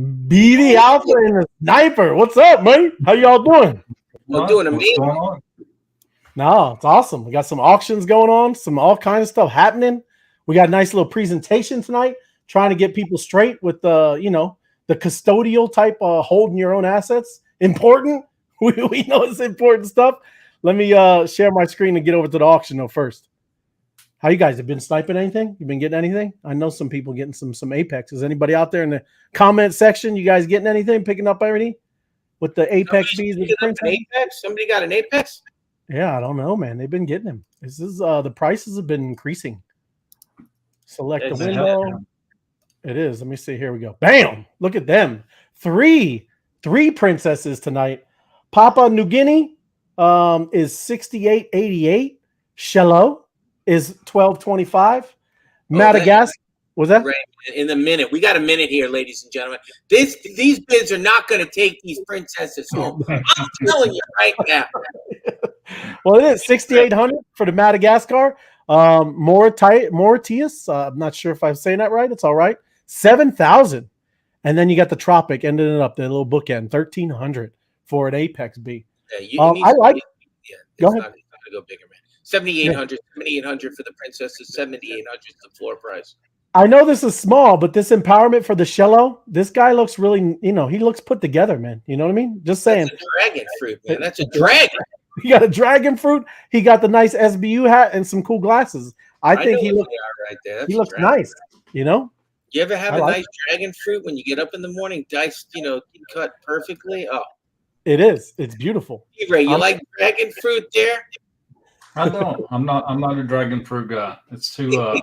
BD Alpha and the Sniper. What's up, man? How y'all doing? We're doing amazing. No, it's awesome. We got some auctions going on, some all kinds of stuff happening. We got a nice little presentation tonight, trying to get people straight with the, the custodial type holding your own assets. Important. We know it's important stuff. Let me share my screen and get over to the auction though first. How you guys have been sniping anything? You been getting anything? I know some people getting some Apex. Is anybody out there in the comment section? You guys getting anything? Picking up anything with the Apex bees? Apex? Somebody got an Apex? Yeah, I don't know, man. They've been getting them. This is the prices have been increasing. Select the window. It is. Let me see. Here we go. Bam! Look at them. Three princesses tonight. Papua New Guinea is 68.88. Shello is 12.25. Madagascar was that? Right. In a minute. We got a minute here, ladies and gentlemen. These bids are not going to take these princesses home. I'm telling you right now. Well, it is 6,800 for the Madagascar. Mauritius. I'm not sure if I'm saying that right. It's all right. 7,000. And then you got the Tropic ending it up, the little bookend, 1,300 for an Apex B. Yeah, I like. Yeah, go ahead. Not going to go bigger, man. 7,800 for the princesses. 7,800 is the floor price. I know this is small, but this empowerment for the Shello, this guy looks really, he looks put together, man. You know what I mean? Just saying. That's a dragon fruit, man. That's a dragon. He got a dragon fruit. He got the nice SBU hat and some cool glasses. I think he looks right there. He looks nice. You ever have a nice dragon fruit when you get up in the morning, diced, cut perfectly? Oh, it is. It's beautiful. Hey, Ray, you like dragon fruit there? I don't. I'm not a dragon fruit guy. It's too.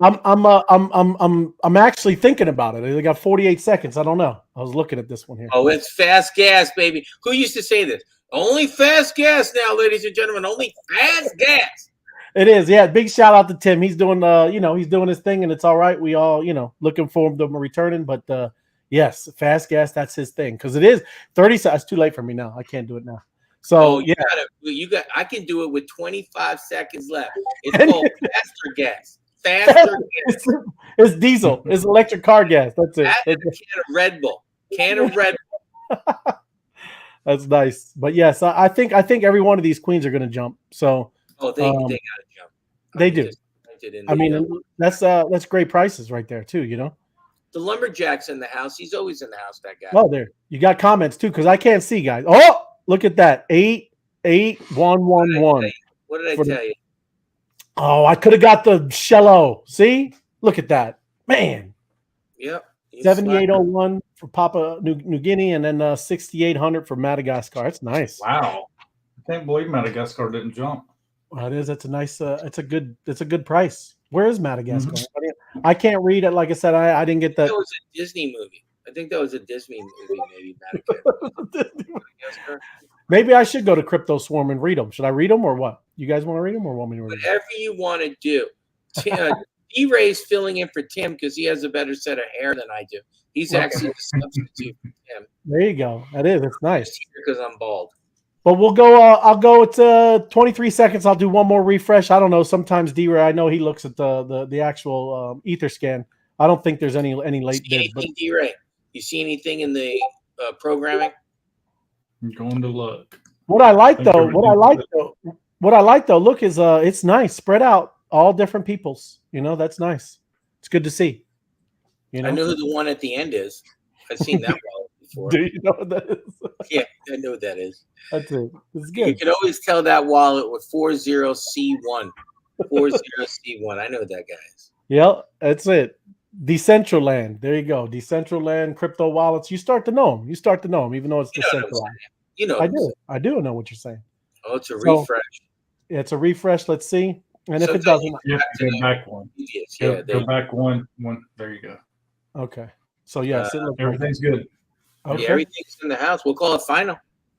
I'm actually thinking about it. They got 48 seconds. I don't know. I was looking at this one here. Oh, it's fast gas, baby. Who used to say this? Only fast gas now, ladies and gentlemen. Only fast gas. It is, yeah. Big shout out to Tim. He's doing, he's doing his thing, and it's all right. We all, looking for him to returning. But yes, fast gas. That's his thing because it is 30 seconds. It's too late for me now. I can't do it now. So you got. I can do it with 25 seconds left. It's called faster gas. Faster gas. It's diesel. It's electric car gas. That's it. That's a can of Red Bull. Can of Red Bull. That's nice. But yes, I think every one of these queens are going to jump. So they got to jump. They do. I mean, that's great prices right there too. The lumberjack's in the house. He's always in the house. That guy. Oh, there you got comments too because I can't see, guys. Oh, look at that 88111. What did I tell you? Oh, I could have got the Shello. See, look at that, man. Yep. 7801 for Papua New Guinea, and then 6,800 for Madagascar. That's nice. Wow, I can't believe Madagascar didn't jump. Well, it is. It's a nice. It's a good price. Where is Madagascar? Mm-hmm. I can't read it. Like I said, I didn't get that. That was a Disney movie. I think that was a Disney movie. Maybe Madagascar. Maybe I should go to Crypto Swarm and read them. Should I read them or what? You guys want to read them or want me to read them? Whatever you want to do. D-Ray's filling in for Tim because he has a better set of hair than I do. He's actually the substitute for Tim. There you go. That is. It's nice. Because I'm bald. But we'll go. I'll go at 23 seconds. I'll do one more refresh. I don't know. Sometimes D-Ray, I know he looks at the actual ether scan. I don't think there's any late bids. D-Ray, you see anything in the programming? I'm going to look. What I like though, look is it's nice, spread out, all different peoples. That's nice. It's good to see. I know who the one at the end is. I've seen that wallet before. Do you know what that is? Yeah, I know what that is. That's it. It's good. You can always tell that wallet with 40C1. 40C1. I know what that guy is. Yeah, that's it. Decentraland. There you go. Decentraland crypto wallets. You start to know them. Even though it's decentralized. I do know what you're saying. Oh, it's a refresh. It's a refresh. Let's see. And if it doesn't, go back one. Go back one. There you go. Okay. So yes, everything's good. Okay. Yeah, everything's in the house. We'll call it final.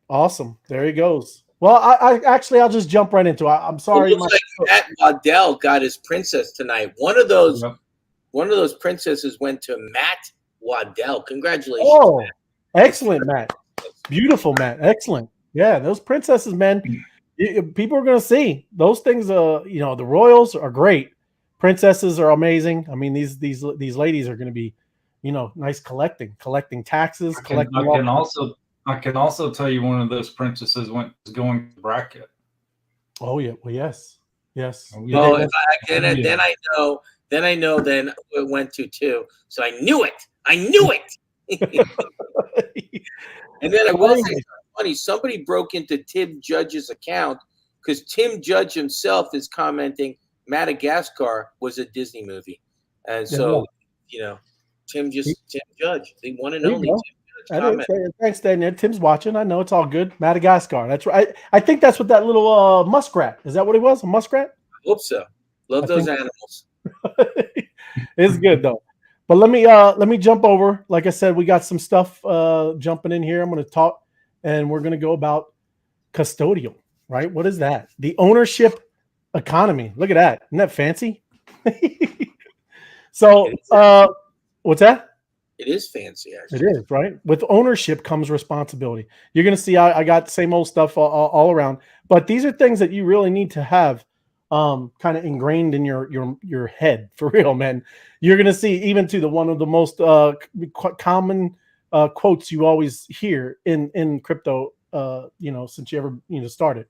Awesome. There he goes. Well, I'll just jump right into it. I'm sorry. It looks like Matt Waddell got his princess tonight. One of those princesses went to Matt Waddell. Congratulations. Oh, Matt. Excellent, Matt. Beautiful, Matt. Excellent. Yeah, those princesses, man. People are going to see those things. The royals are great. Princesses are amazing. I mean, these ladies are going to be nice collecting taxes, I collecting. can also tell you one of those princesses is going to bracket. Oh yeah, well yes. Oh, Did yeah. they Oh, want- then I know. Then I know. Then it went to 2. So I knew it. I knew it. And then I will say something funny. Somebody broke into Tim Judge's account because Tim Judge himself is commenting Madagascar was a Disney movie, and so Tim Judge, the one and There you only go. Tim Judge That comment. is, thanks, Daniel. Tim's watching. I know it's all good. Madagascar. That's right. I think that's what that little muskrat. Is that what it was? A muskrat? I hope so. Love those animals. It's good though. But let me jump over. Like I said, we got some stuff jumping in here. I'm going to talk, and we're going to go about custodial. Right? What is that? The ownership economy. Look at that. Isn't that fancy? So, what's that? It is fancy, actually. It is, right? With ownership comes responsibility. You're going to see I got the same old stuff all around, but these are things that you really need to have kind of ingrained in your head for real, man. You're going to see even to one of the most common quotes you always hear in crypto, since you ever started.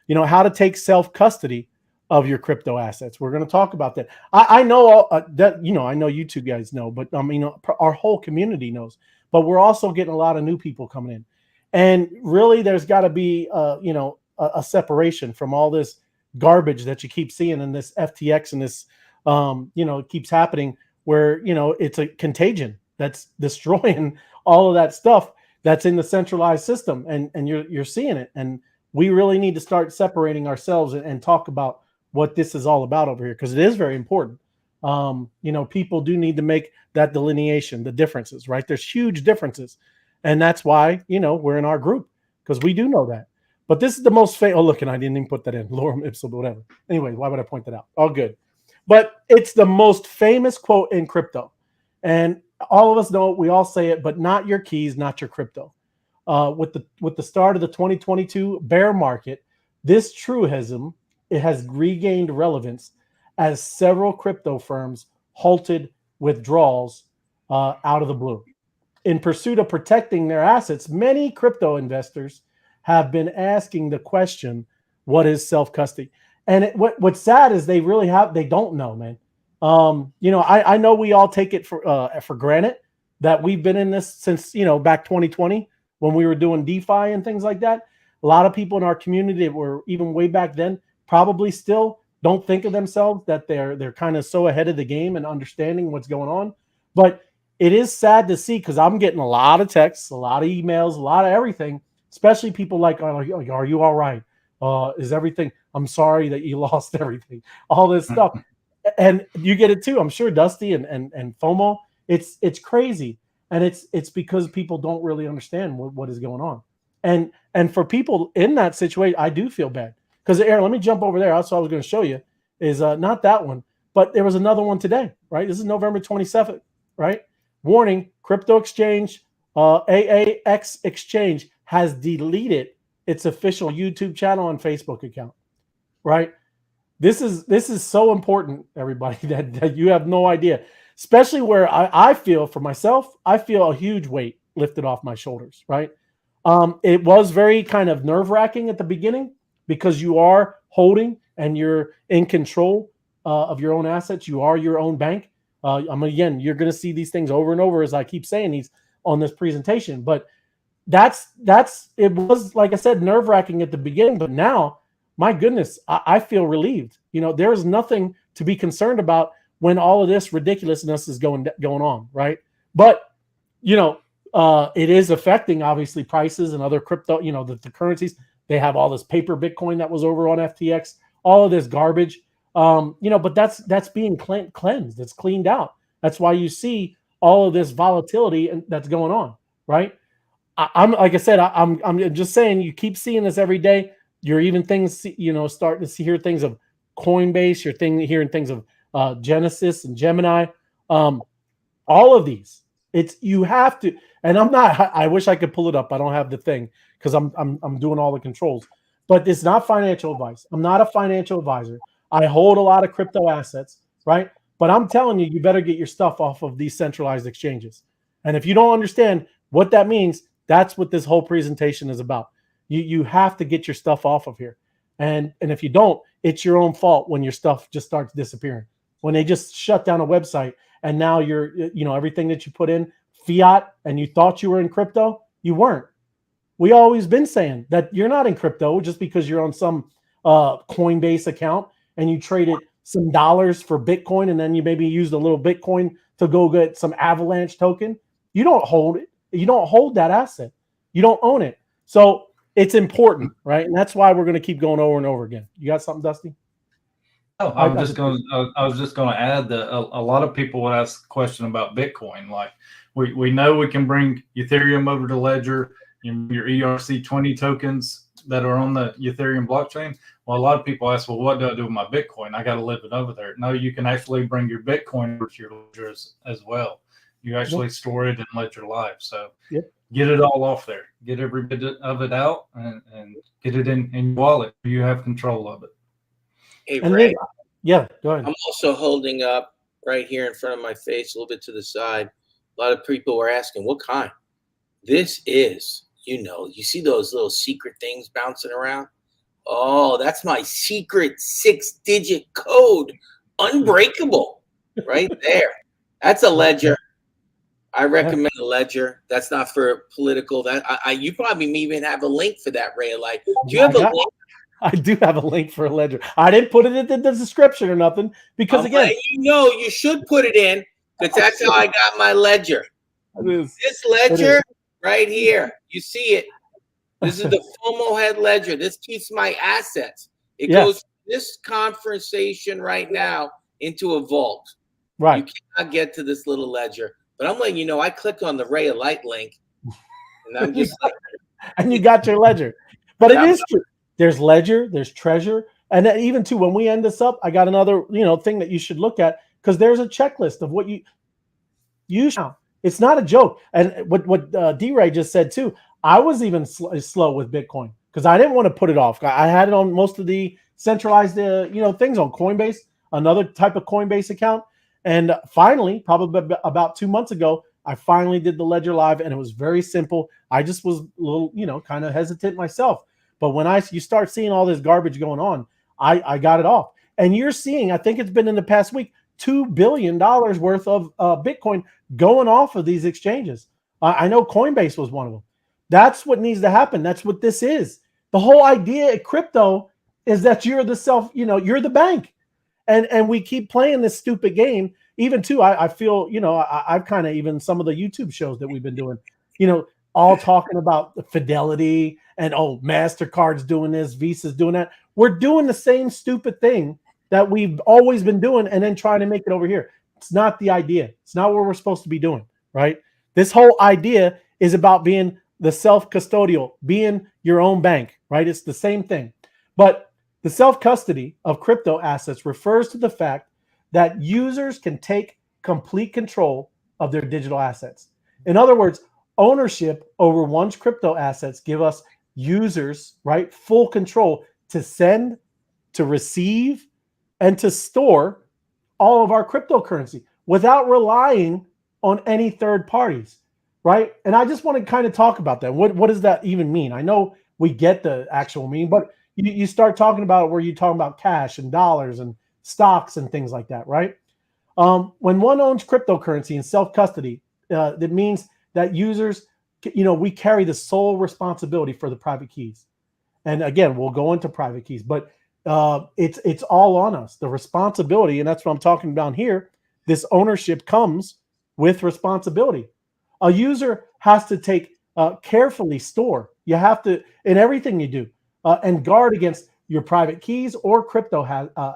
How to take self-custody of your crypto assets. We're going to talk about that. I know that, I know you two guys know, but our whole community knows, but we're also getting a lot of new people coming in, and really there's got to be, a separation from all this garbage that you keep seeing in this FTX and this, it keeps happening where, it's a contagion that's destroying all of that stuff that's in the centralized system. And you're seeing it. And we really need to start separating ourselves and talk about what this is all about over here, because it is very important. People do need to make that delineation, the differences, right? There's huge differences. And that's why, we're in our group, because we do know that. But this is the most famous. Oh, look, and I didn't even put that in. Lorem ipsum, whatever. Anyway, why would I point that out? All good. But it's the most famous quote in crypto. And all of us know it. We all say it, but not your keys, not your crypto. With the start of the 2022 bear market, this truism, it has regained relevance as several crypto firms halted withdrawals out of the blue. In pursuit of protecting their assets, many crypto investors have been asking the question, what is self-custody? And what's sad is they don't know, man. I know we all take it for granted that we've been in this since, back 2020 when we were doing DeFi and things like that. A lot of people in our community that were even way back then probably still don't think of themselves that they're kind of so ahead of the game and understanding what's going on. But it is sad to see, because I'm getting a lot of texts, a lot of emails, a lot of everything, especially people like, are you all right? Is everything? I'm sorry that you lost everything. All this stuff. And you get it too. I'm sure Dusty and FOMO. It's crazy. And it's because people don't really understand what is going on. And for people in that situation, I do feel bad. Because Aaron, let me jump over there. That's what I was going to show you. Is not that one, but there was another one today, right? This is November 27th, right? Warning: crypto exchange AAX Exchange has deleted its official YouTube channel and Facebook account, right? This is so important, everybody, that you have no idea. Especially where I feel for myself, I feel a huge weight lifted off my shoulders, right? It was very kind of nerve-wracking at the beginning, because you are holding and you're in control of your own assets. You are your own bank. Again, you're going to see these things over and over, as I keep saying these on this presentation. But it was, like I said, nerve-wracking at the beginning. But now, my goodness, I feel relieved. There is nothing to be concerned about when all of this ridiculousness is going on, right? But it is affecting obviously prices and other crypto. The currencies. They have all this paper Bitcoin that was over on FTX, all of this garbage, but that's being cleansed. It's cleaned out. That's why you see all of this volatility that's going on, right? I'm like I said, I'm just saying, you keep seeing this every day. You're even things, starting to hear things of Coinbase. You're hearing things of Genesis and Gemini. All of these, you have to. And I wish I could pull it up. I don't have the thing, because I'm doing all the controls. But it's not financial advice. I'm not a financial advisor. I hold a lot of crypto assets, right? But I'm telling you, you better get your stuff off of these centralized exchanges. And if you don't understand what that means, that's what this whole presentation is about. You have to get your stuff off of here. And if you don't, it's your own fault when your stuff just starts disappearing. When they just shut down a website and now everything that you put in fiat and you thought you were in crypto, you weren't. We always been saying that you're not in crypto just because you're on some Coinbase account and you traded some dollars for Bitcoin and then you maybe used a little Bitcoin to go get some Avalanche token. You don't hold it. You don't hold that asset. You don't own it. So it's important, right? And that's why we're going to keep going over and over again. You got something, Dusty? Oh, I was just going to add that a lot of people would ask the question about Bitcoin. Like we know we can bring Ethereum over to Ledger, your ERC20 tokens that are on the Ethereum blockchain. Well, a lot of people ask, well, what do I do with my Bitcoin? I got to live it over there. No, you can actually bring your Bitcoin over to your Ledger as well. You actually store it in Ledger Live. So get it all off there. Get every bit of it out and get it in your wallet. You have control of it. Hey, Ray. Yeah, go ahead. I'm also holding up right here in front of my face, a little bit to the side. A lot of people were asking, what kind? This is, you see those little secret things bouncing around? Oh, that's my secret 6-digit code. Unbreakable. Right there. That's a ledger. I recommend a ledger. That's not for political. You probably even have a link for that, Ray. Like, do you have a link? I do have a link for a ledger. I didn't put it in the description or nothing because again, you should put it in because that's how I got my ledger. This ledger right here, you see it. This is the FOMO head ledger. This keeps my assets. It goes this conversation right now into a vault. Right. You cannot get to this little ledger. But I'm letting you know, I clicked on the Ray of Light link, and I'm just like, and you got your ledger. But it is true. There's ledger, there's treasure, and then even too, when we end this up, I got another thing that you should look at because there's a checklist of what you should. It's not a joke. And what D-Ray just said too. I was even slow with Bitcoin because I didn't want to put it off. I had it on most of the centralized things on Coinbase, another type of Coinbase account. And finally, probably about 2 months ago, I finally did the Ledger Live, and it was very simple. I just was a little, kind of hesitant myself. But when you start seeing all this garbage going on, I got it off. And you're seeing, I think it's been in the past week, $2 billion worth of Bitcoin going off of these exchanges. I know Coinbase was one of them. That's what needs to happen. That's what this is. The whole idea of crypto is that you're the you're the bank. And we keep playing this stupid game. Even too, I feel, I've kind of even some of the YouTube shows that we've been doing, all talking about Fidelity and MasterCard's doing this, Visa's doing that. We're doing the same stupid thing that we've always been doing and then trying to make it over here. It's not the idea. It's not what we're supposed to be doing, right? This whole idea is about being the self-custodial, being your own bank, right? It's the same thing. But the self-custody of crypto assets refers to the fact that users can take complete control of their digital assets. In other words, ownership over one's crypto assets give us users, right, full control to send, to receive, and to store all of our cryptocurrency without relying on any third parties, right? And I just want to kind of talk about that. What does that even mean? I know we get the actual meaning, but you start talking about it where you're talking about cash and dollars and stocks and things like that, right? When one owns cryptocurrency in self-custody, that means that users, we carry the sole responsibility for the private keys. And again, we'll go into private keys, but it's all on us, the responsibility. And that's what I'm talking about here. This ownership comes with responsibility. A user has to take carefully store. You have to, in everything you do, and guard against your private keys or crypto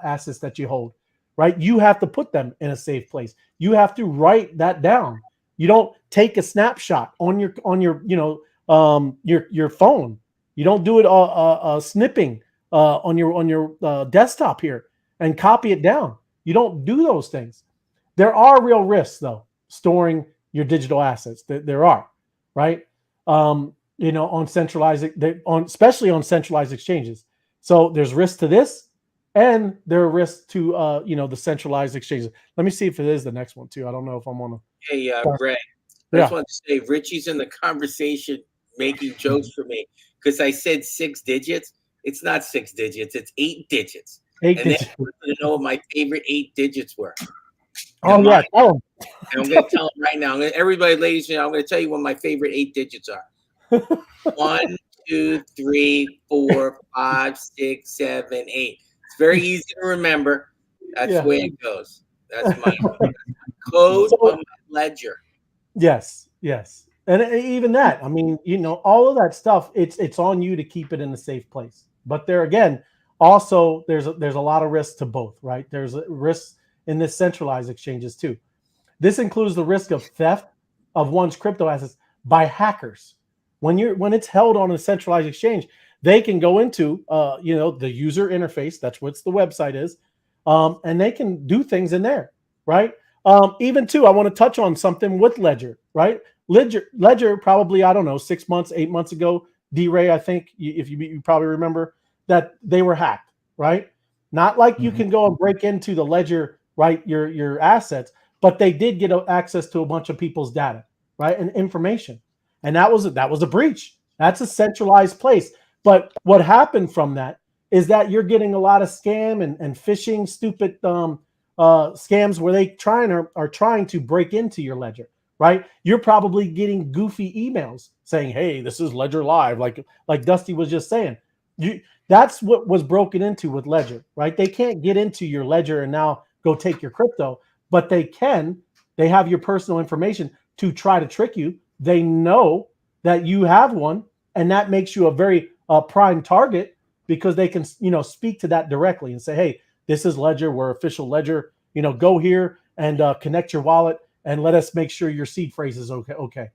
assets that you hold, right? You have to put them in a safe place. You have to write that down. You don't take a snapshot on your phone. You don't do it snipping on your desktop here and copy it down. You don't do those things. There are real risks though, storing your digital assets. There are, right? On centralized, especially on centralized exchanges. So there's risk to this. and there are risks to the centralized exchanges. Let me see if it is the next one too. I don't know if I'm on a. Hey, Ray, I Yeah. just want to say Richie's in the conversation making jokes for me because I said 6 digits. It's not 6 digits. It's 8 digits. Eight And they digits. wanted to know what my favorite 8 digits were. Oh yeah, tell 'em. And I'm going to tell them right now. Everybody, ladies and gentlemen, I'm going to tell you what my favorite 8 digits are. 1, 2, 3, 4, 5, 6, 7, 8. It's very easy to remember. That's Yeah. the way it goes. That's my code on my ledger. Yes, yes. And even that, I mean, all of that stuff, it's on you to keep it in a safe place. But there again, also there's a lot of risk to both, right? There's risks in this centralized exchanges too. This includes the risk of theft of one's crypto assets by hackers. When it's held on a centralized exchange, they can go into the user interface, that's what the website is, and they can do things in there, right? Even too, I want to touch on something with Ledger, right? Ledger probably, I don't know, 6 months, 8 months ago, D-Ray, I think, if you probably remember that they were hacked, right? Not like you can go and break into the Ledger, right, your assets, but they did get access to a bunch of people's data, right, and information. And that was a breach. That's a centralized place. But what happened from that is that you're getting a lot of scam and phishing, stupid scams where they are trying to break into your ledger, right? You're probably getting goofy emails saying, "Hey, this is Ledger Live," like Dusty was just saying. That's what was broken into with Ledger, right? They can't get into your ledger and now go take your crypto, but they have your personal information to try to trick you. They know that you have one, and that makes you a very prime target because they can speak to that directly and say, "Hey, this is Ledger, we're official Ledger, go here and connect your wallet and let us make sure your seed phrase is okay."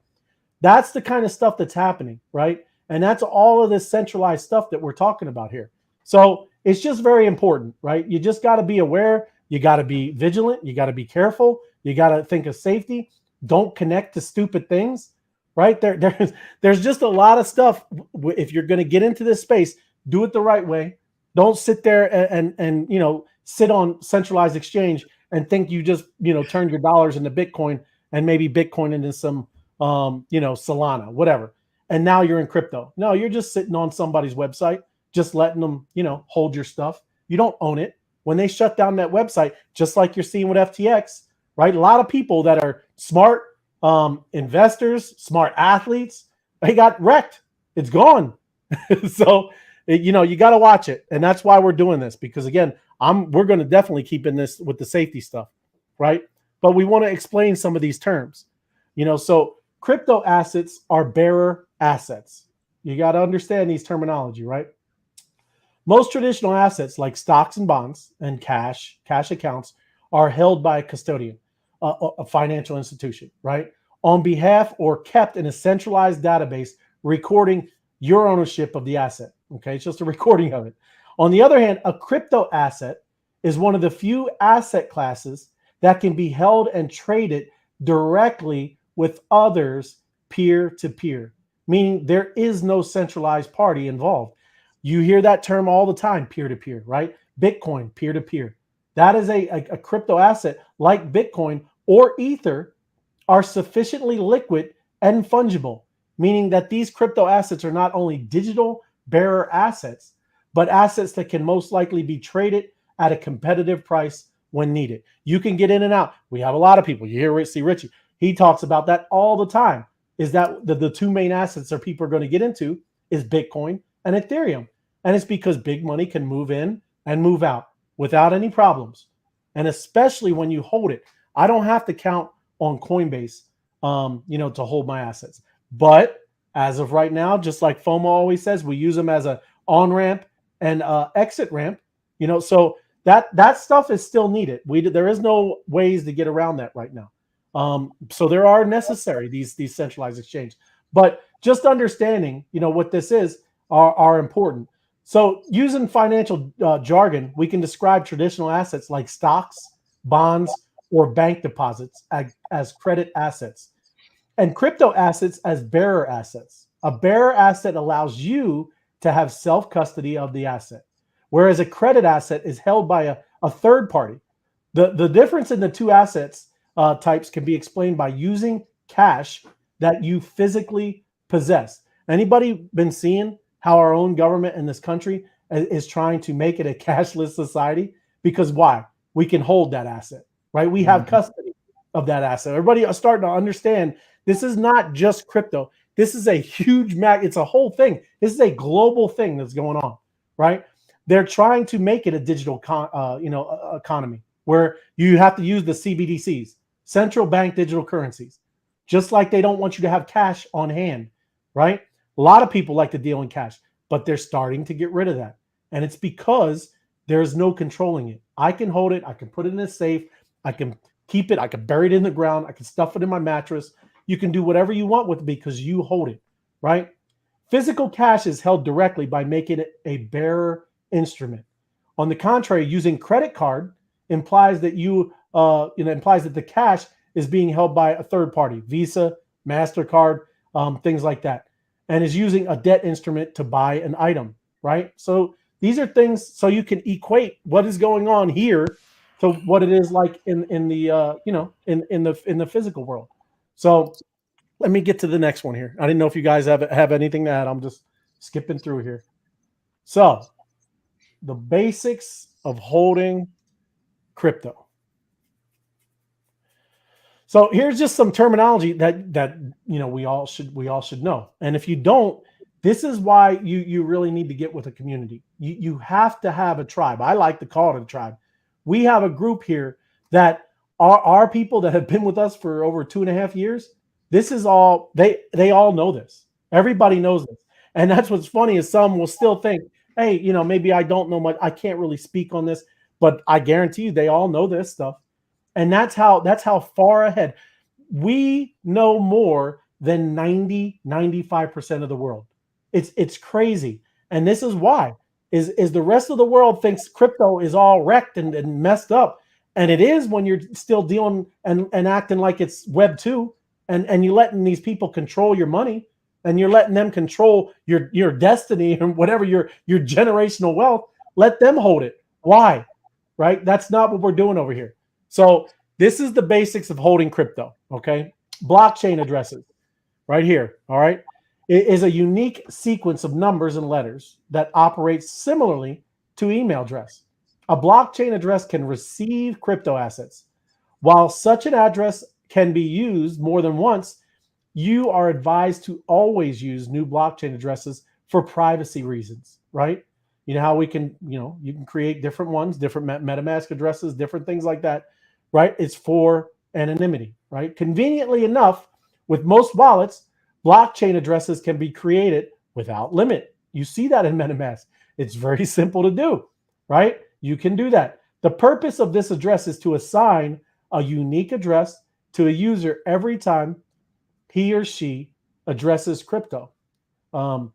That's the kind of stuff that's happening, right? And that's all of this centralized stuff that we're talking about here. So it's just very important, right? You just got to be aware. You got to be vigilant. You got to be careful. You got to think of safety. Don't connect to stupid things, right? There's just a lot of stuff. If you're going to get into this space, do it the right way. Don't sit there and sit on centralized exchange and think you just turn your dollars into Bitcoin and maybe Bitcoin into some Solana, whatever. And now you're in crypto. No, you're just sitting on somebody's website, just letting them, hold your stuff. You don't own it. When they shut down that website, just like you're seeing with FTX, right? A lot of people that are smart investors, smart athletes, they got wrecked. It's gone. So, you got to watch it. And that's why we're doing this, because again, we're going to definitely keep in this with the safety stuff, right? But we want to explain some of these terms, so crypto assets are bearer assets. You got to understand these terminology, right? Most traditional assets like stocks and bonds and cash accounts are held by a custodian, a financial institution, right? On behalf or kept in a centralized database recording your ownership of the asset. Okay, it's just a recording of it. On the other hand, a crypto asset is one of the few asset classes that can be held and traded directly with others peer-to-peer, meaning there is no centralized party involved. You hear that term all the time, peer-to-peer, right? Bitcoin, peer-to-peer. That is a crypto asset like Bitcoin or Ether are sufficiently liquid and fungible, meaning that these crypto assets are not only digital bearer assets, but assets that can most likely be traded at a competitive price when needed. You can get in and out. We have a lot of people. You hear see Richie. He talks about that all the time, is that the two main assets that people are going to get into is Bitcoin and Ethereum. And it's because big money can move in and move out without any problems. And especially when you hold it. I don't have to count on Coinbase, to hold my assets. But as of right now, just like FOMO always says, we use them as a on-ramp and exit ramp, so that stuff is still needed. There is no ways to get around that right now. So there are necessary, these centralized exchanges. But just understanding, what this is are important. So using financial jargon, we can describe traditional assets like stocks, bonds, or bank deposits as credit assets, and crypto assets as bearer assets. A bearer asset allows you to have self-custody of the asset, whereas a credit asset is held by a third party. The difference in the two assets types can be explained by using cash that you physically possess. Anybody been seeing how our own government in this country is trying to make it a cashless society? Because why? We can hold that asset, right? We have custody of that asset. Everybody are starting to understand this is not just crypto. This is a huge it's a whole thing. This is a global thing that's going on, right? They're trying to make it a digital economy where you have to use the CBDCs, central bank digital currencies, just like they don't want you to have cash on hand, right? A lot of people like to deal in cash, but they're starting to get rid of that. And it's because there's no controlling it. I can hold it. I can put it in a safe. I can keep it. I can bury it in the ground. I can stuff it in my mattress. You can do whatever you want with it because you hold it, right? Physical cash is held directly by making it a bearer instrument. On the contrary, using credit card implies that implies that the cash is being held by a third party, Visa, MasterCard, things like that, and is using a debt instrument to buy an item, right? So these are things so you can equate what is going on here to what it is like in the physical world. So let me get to the next one here. I didn't know if you guys have anything to add. I'm just skipping through here. So the basics of holding crypto. So here's just some terminology that we all should know. And if you don't, this is why you really need to get with a community. You have to have a tribe. I like to call it a tribe. We have a group here that are people that have been with us for over 2.5 years. This is all they all know this. Everybody knows this. And that's what's funny is some will still think, hey, maybe I don't know much. I can't really speak on this, but I guarantee you they all know this stuff. And that's how far ahead. We know more than 95% of the world. It's crazy. And this is why is the rest of the world thinks crypto is all wrecked and messed up. And it is when you're still dealing and acting like it's Web 2 and you're letting these people control your money and you're letting them control your destiny and whatever your generational wealth. Let them hold it. Why? Right? That's not what we're doing over here. So this is the basics of holding crypto, okay? Blockchain addresses right here, all right? It is a unique sequence of numbers and letters that operates similarly to email address. A blockchain address can receive crypto assets. While such an address can be used more than once, you are advised to always use new blockchain addresses for privacy reasons, right? You know how we can, you can create different ones, different MetaMask addresses, different things like that, right? It's for anonymity, right? Conveniently enough, with most wallets, blockchain addresses can be created without limit. You see that in MetaMask. It's very simple to do, right? You can do that. The purpose of this address is to assign a unique address to a user every time he or she addresses crypto. A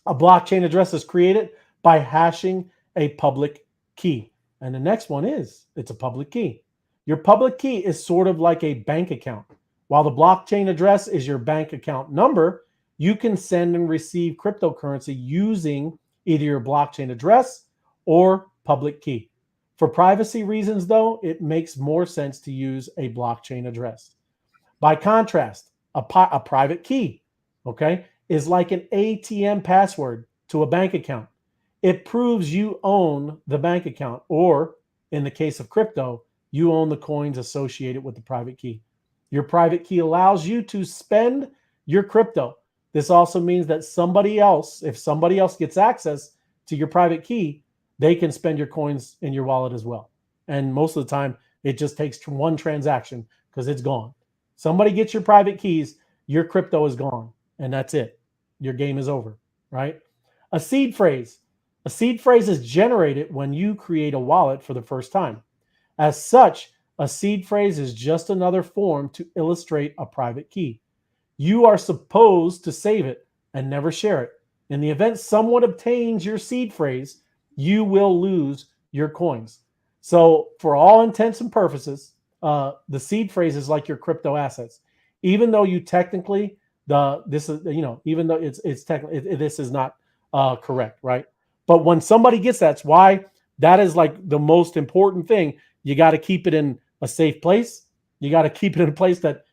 blockchain address is created by hashing a public key. And the next one is, it's a public key. Your public key is sort of like a bank account. While the blockchain address is your bank account number, you can send and receive cryptocurrency using either your blockchain address or public key. For privacy reasons, though, it makes more sense to use a blockchain address. By contrast, a private key, okay, is like an ATM password to a bank account. It proves you own the bank account, or in the case of crypto, you own the coins associated with the private key. Your private key allows you to spend your crypto. This also means that if somebody else gets access to your private key, they can spend your coins in your wallet as well. And most of the time, it just takes one transaction because it's gone. Somebody gets your private keys, your crypto is gone, and that's it. Your game is over, right? A seed phrase. A seed phrase is generated when you create a wallet for the first time. As such, a seed phrase is just another form to illustrate a private key. You are supposed to save it and never share it. In the event someone obtains your seed phrase, you will lose your coins. So for all intents and purposes, the seed phrase is like your crypto assets. Even though you technically, even though it's technically, this is not correct, right? But when somebody gets that's why that is like the most important thing. You got to keep it in a safe place. You got to keep it in a place that,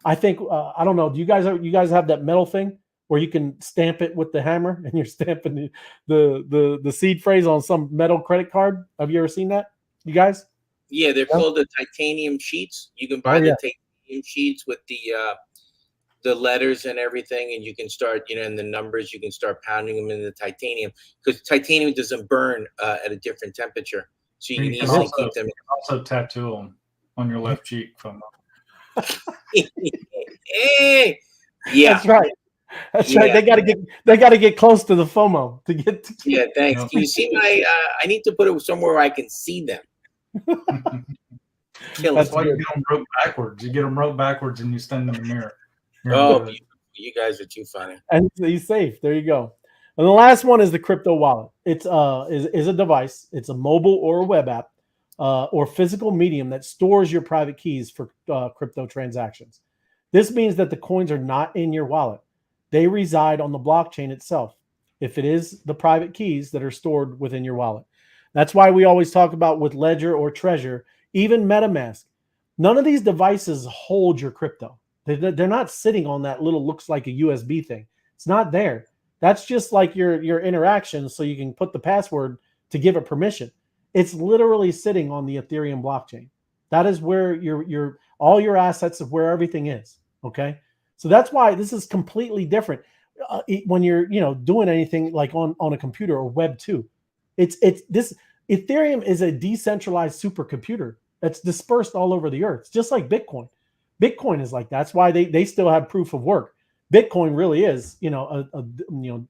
I think, I don't know. Do you guys have that metal thing where you can stamp it with the hammer and you're stamping the seed phrase on some metal credit card? Have you ever seen that? You guys? Yeah, they're called the titanium sheets. You can buy the titanium sheets with the letters and everything, and you can start, and the numbers, you can start pounding them in the titanium, because titanium doesn't burn at a different temperature. So you can easily keep them. You can also tattoo them on your left cheek from Hey, yeah, that's right. That's right. They got to get close to the FOMO to get. Yeah, thanks. Can you see my? I need to put it somewhere where I can see them. That's why you get them wrote backwards. You get them wrote backwards, and you stand in the mirror. You guys are too funny. And he's safe. There you go. And the last one is the crypto wallet. It's is a device. It's a mobile or a web app or physical medium that stores your private keys for crypto transactions. This means that the coins are not in your wallet. They reside on the blockchain itself, if it is the private keys that are stored within your wallet. That's why we always talk about with Ledger or Treasure, even MetaMask. None of these devices hold your crypto. They're not sitting on that little, looks like a USB thing. It's not there. That's just like your interaction, so you can put the password to give it permission. It's literally sitting on the Ethereum blockchain. That is where your all your assets of where everything is. Okay, so that's why this is completely different when you're doing anything like on a computer or Web 2. It's this Ethereum is a decentralized supercomputer that's dispersed all over the earth. It's just like Bitcoin. Bitcoin is like that. That's why they still have proof of work. Bitcoin really is a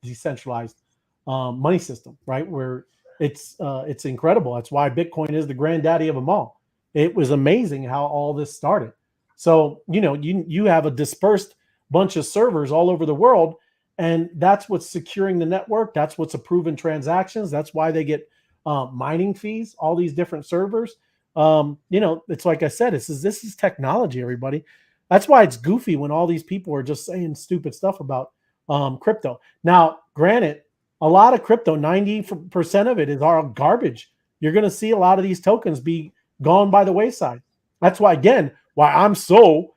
decentralized money system, right? Where it's incredible. That's why Bitcoin is the granddaddy of them all. It was amazing how all this started. So you have a dispersed bunch of servers all over the world, and that's what's securing the network. That's what's approving transactions. That's why they get mining fees. All these different servers. It's like I said, this is technology, everybody. That's why it's goofy when all these people are just saying stupid stuff about crypto. Now, granted, a lot of crypto, 90% of it is all garbage. You're going to see a lot of these tokens be gone by the wayside. That's why, again, why I'm so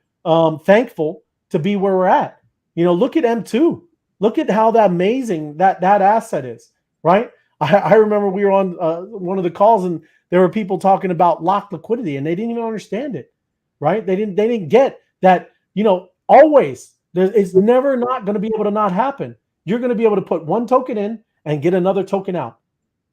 thankful to be where we're at. Look at M2. Look at how amazing that asset is, right? I remember we were on one of the calls, and there were people talking about locked liquidity, and they didn't even understand it, right? They didn't get that, always it's never not going to be able to not happen. You're going to be able to put one token in and get another token out,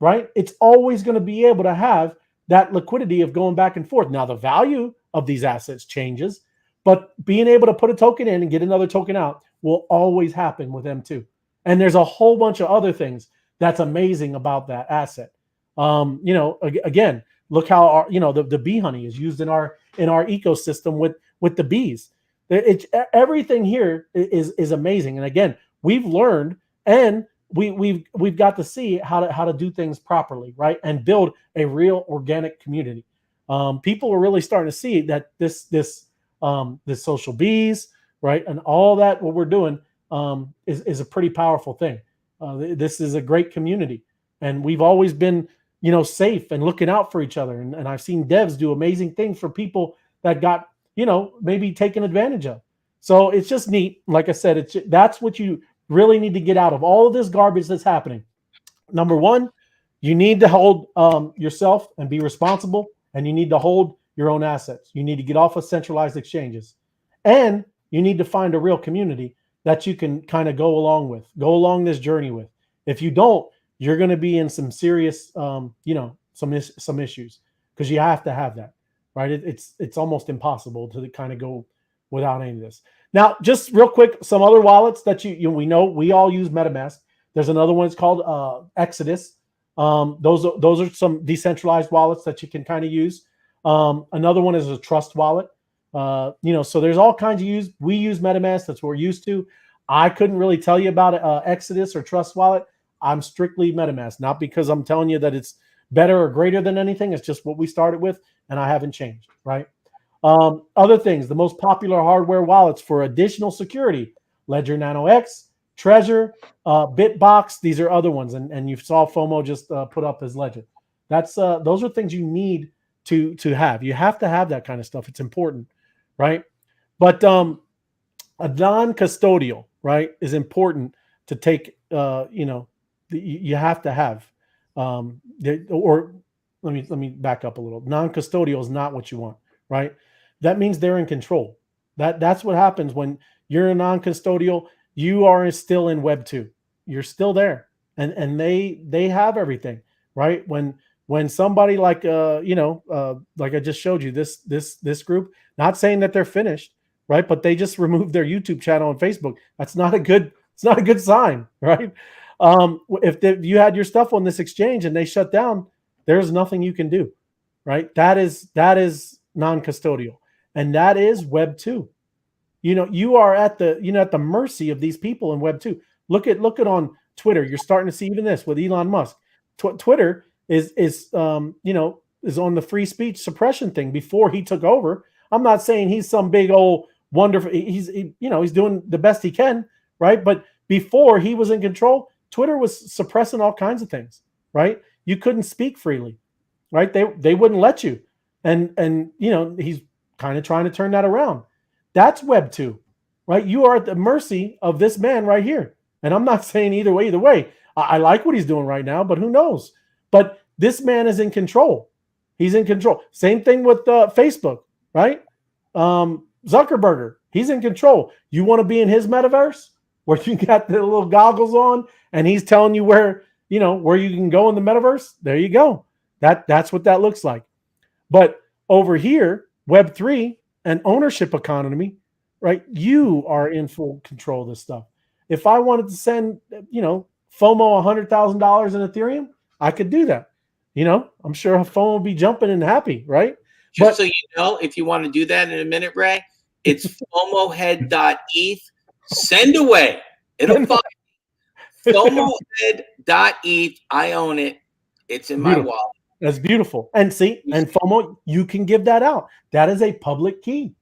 right? It's always going to be able to have that liquidity of going back and forth. Now, the value of these assets changes, but being able to put a token in and get another token out will always happen with M2. And there's a whole bunch of other things that's amazing about that asset. Again, look how the bee honey is used in our ecosystem with the bees. Everything here is amazing. And again, we've learned and we've got to see how to do things properly, right? And build a real organic community. People are really starting to see that this social bees, right, and all that what we're doing is a pretty powerful thing. This is a great community, and we've always been safe and looking out for each other. And I've seen devs do amazing things for people that got maybe taken advantage of. So it's just neat. Like I said, that's what you really need to get out of all of this garbage that's happening. Number one, you need to hold yourself and be responsible, and you need to hold your own assets. You need to get off of centralized exchanges, and you need to find a real community that you can kind of go along this journey with. If you don't, you're going to be in some serious, some issues, because you have to have that, right? It's almost impossible to kind of go without any of this. Now, just real quick, some other wallets that we know we all use MetaMask. There's another one. It's called Exodus. Those are some decentralized wallets that you can kind of use. Another one is a trust wallet. So there's all kinds of use. We use MetaMask. That's what we're used to. I couldn't really tell you about Exodus or Trust Wallet. I'm strictly MetaMask, not because I'm telling you that it's better or greater than anything. It's just what we started with, and I haven't changed, right? Other things, the most popular hardware wallets for additional security: Ledger Nano X, Treasure, Bitbox. These are other ones, and you saw FOMO just put up his ledger. That's those are things you need to have. You have to have that kind of stuff. It's important, right? But a non-custodial, right, is important to take. You have to have. Or let me back up a little. Non-custodial is not what you want, right? That means they're in control. That's what happens when you're a non-custodial. You are still in Web 2. You're still there, and they have everything, right? When somebody like like I just showed you this group, not saying that they're finished, right? But they just removed their YouTube channel on Facebook. It's not a good sign, right? If you had your stuff on this exchange and they shut down, there's nothing you can do, right? That is non-custodial, and that is Web 2. You are at the mercy of these people in Web 2. Look at on Twitter. You're starting to see even this with Elon Musk. Twitter is on the free speech suppression thing before he took over. I'm not saying he's some big old wonderful. He's doing the best he can, right? But before he was in control, Twitter was suppressing all kinds of things, right? You couldn't speak freely, right? They wouldn't let you, and he's kind of trying to turn that around. That's Web 2, right? You are at the mercy of this man right here. And I'm not saying either way. I like what he's doing right now, but who knows? But this man is in control. He's in control. Same thing with Facebook, right? Zuckerberg, he's in control. You want to be in his metaverse where you got the little goggles on and he's telling you where you can go in the metaverse? There you go. That's what that looks like. But over here, Web 3, and ownership economy, right? You are in full control of this stuff. If I wanted to send, FOMO $100,000 in Ethereum, I could do that. I'm sure FOMO will be jumping and happy, right? Just so you know, if you want to do that in a minute, Ray, it's FOMOhead.eth. Send away. It'll find FOMOhead.eth. I own it. It's in my wallet. That's beautiful. And see, and FOMO, you can give that out. That is a public key,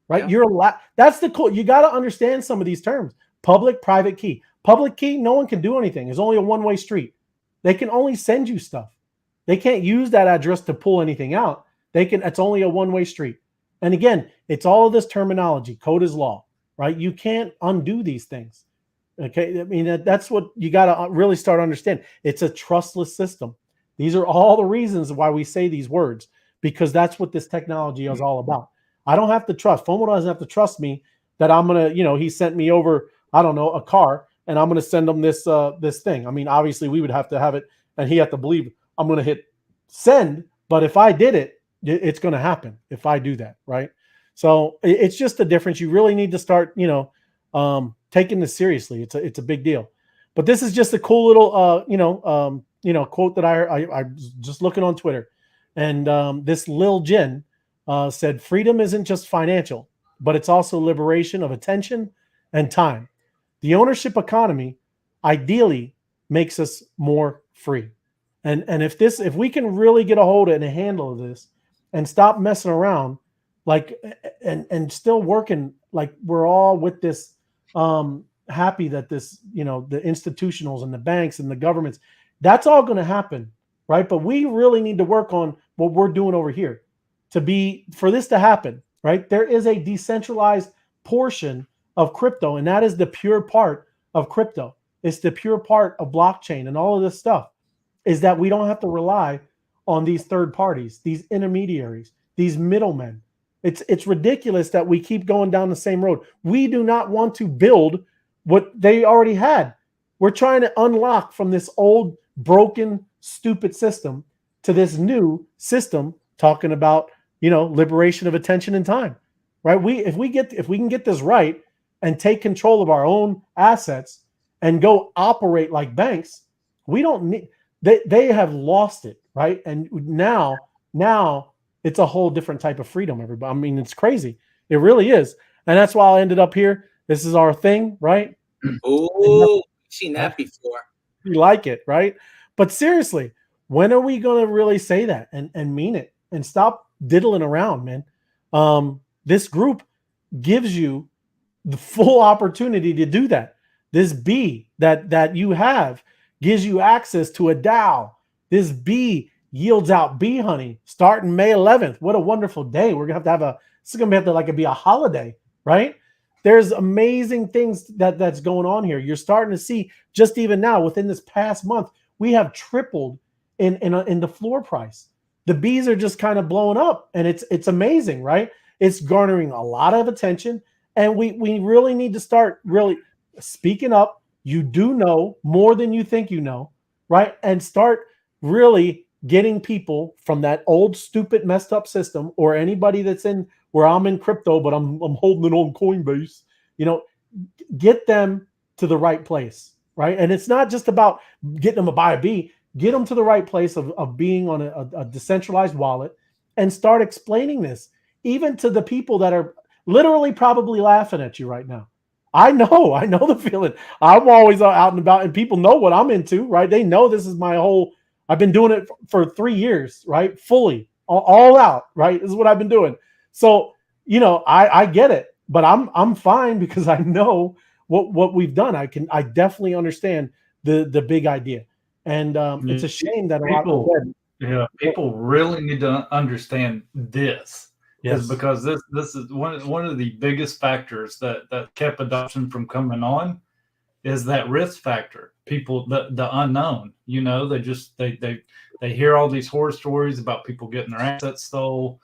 right? Yeah. That's the cool. You got to understand some of these terms. Public, private key. Public key, no one can do anything. It's only a one-way street. They can only send you stuff. They can't use that address to pull anything out. It's only a one-way street. And again, it's all of this terminology. Code is law, right? You can't undo these things. Okay. I mean, that's what you got to really start understanding. It's a trustless system. These are all the reasons why we say these words, because that's what this technology is all about. I don't have to trust. FOMO doesn't have to trust me that I'm going to, he sent me over, I don't know, a car, and I'm going to send him this thing. I mean, obviously we would have to have it, and he had to believe I'm going to hit send. But if I did it, it's going to happen if I do that, right? So it's just a difference. You really need to start, taking this seriously. It's a big deal. But this is just a cool little, quote that I was just looking on Twitter, and this Lil Jin said, "Freedom isn't just financial, but it's also liberation of attention and time. The ownership economy ideally makes us more free." And if we can really get a hold of and a handle of this, and stop messing around, like and still working like we're all with this, happy that this, the institutionals and the banks and the governments. That's all going to happen, right? But we really need to work on what we're doing over here for this to happen, right? There is a decentralized portion of crypto, and that is the pure part of crypto. It's the pure part of blockchain and all of this stuff, is that we don't have to rely on these third parties, these intermediaries, these middlemen. It's ridiculous that we keep going down the same road. We do not want to build what they already had. We're trying to unlock from this old, broken, stupid system to this new system talking about, liberation of attention and time, right? If we can get this right and take control of our own assets and go operate like banks, we don't need, they have lost it, right? And now it's a whole different type of freedom, everybody. I mean, it's crazy. It really is. And that's why I ended up here. This is our thing, right? Oh, seen that before. You like it, right? But seriously, when are we going to really say that and mean it and stop diddling around, man? This group gives you the full opportunity to do that. This bee that you have gives you access to a DAO. This bee yields out bee honey starting May 11th. What a wonderful day. We're gonna have a, this is gonna have to like be a holiday, right? There's amazing things that's going on here. You're starting to see just even now within this past month, we have tripled in the floor price. The bees are just kind of blowing up, and it's amazing, right? It's garnering a lot of attention, and we really need to start really speaking up. You do know more than you think you know, right? And start really getting people from that old, stupid, messed up system, or anybody that's in where I'm in crypto, but I'm holding it on Coinbase, you know, get them to the right place, right? And it's not just about getting them to buy a bee, get them to the right place of being on a decentralized wallet, and start explaining this even to the people that are literally probably laughing at you right now. I know the feeling. I'm always out and about, and people know what I'm into, right? They know this is my whole, I've been doing it for 3 years, right? Fully, all out, right? This is what I've been doing. So, you know, I get it, but I'm fine because I know what we've done. I definitely understand the big idea. And it's a shame that people really need to understand this. Yes. Is because this is one of the biggest factors that kept adoption from coming on is that risk factor. People, the unknown, you know, they hear all these horror stories about people getting their assets stole.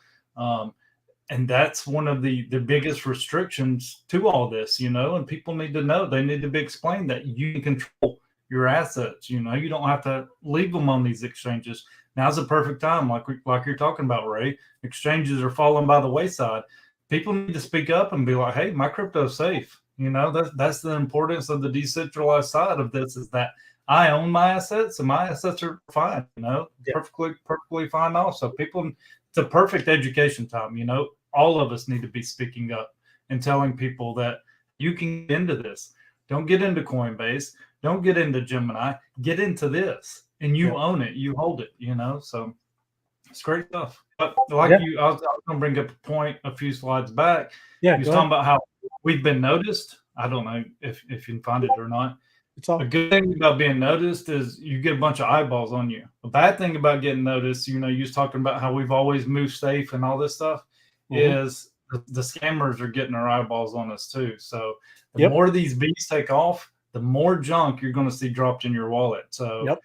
And that's one of the biggest restrictions to all this, you know, and people need to know, they need to be explained that you can control your assets. You know, you don't have to leave them on these exchanges. Now's the perfect time, like you're talking about, Ray. Exchanges are falling by the wayside. People need to speak up and be like, hey, my crypto's safe. You know, that's the importance of the decentralized side of this, is that I own my assets and my assets are fine, you know, perfectly fine also. People, it's a perfect education time, you know. All of us need to be speaking up and telling people that you can get into this. Don't get into Coinbase. Don't get into Gemini. Get into this. And you own it, you hold it, you know. So it's great stuff. But like I was going to bring up a point a few slides back. Yeah, he was talking about how we've been noticed. I don't know if you can find it or not. A good thing about being noticed is you get a bunch of eyeballs on you. A bad thing about getting noticed, you know, you was talking about how we've always moved safe and all this stuff, is the scammers are getting their eyeballs on us too. So the more these bees take off, the more junk you're going to see dropped in your wallet. So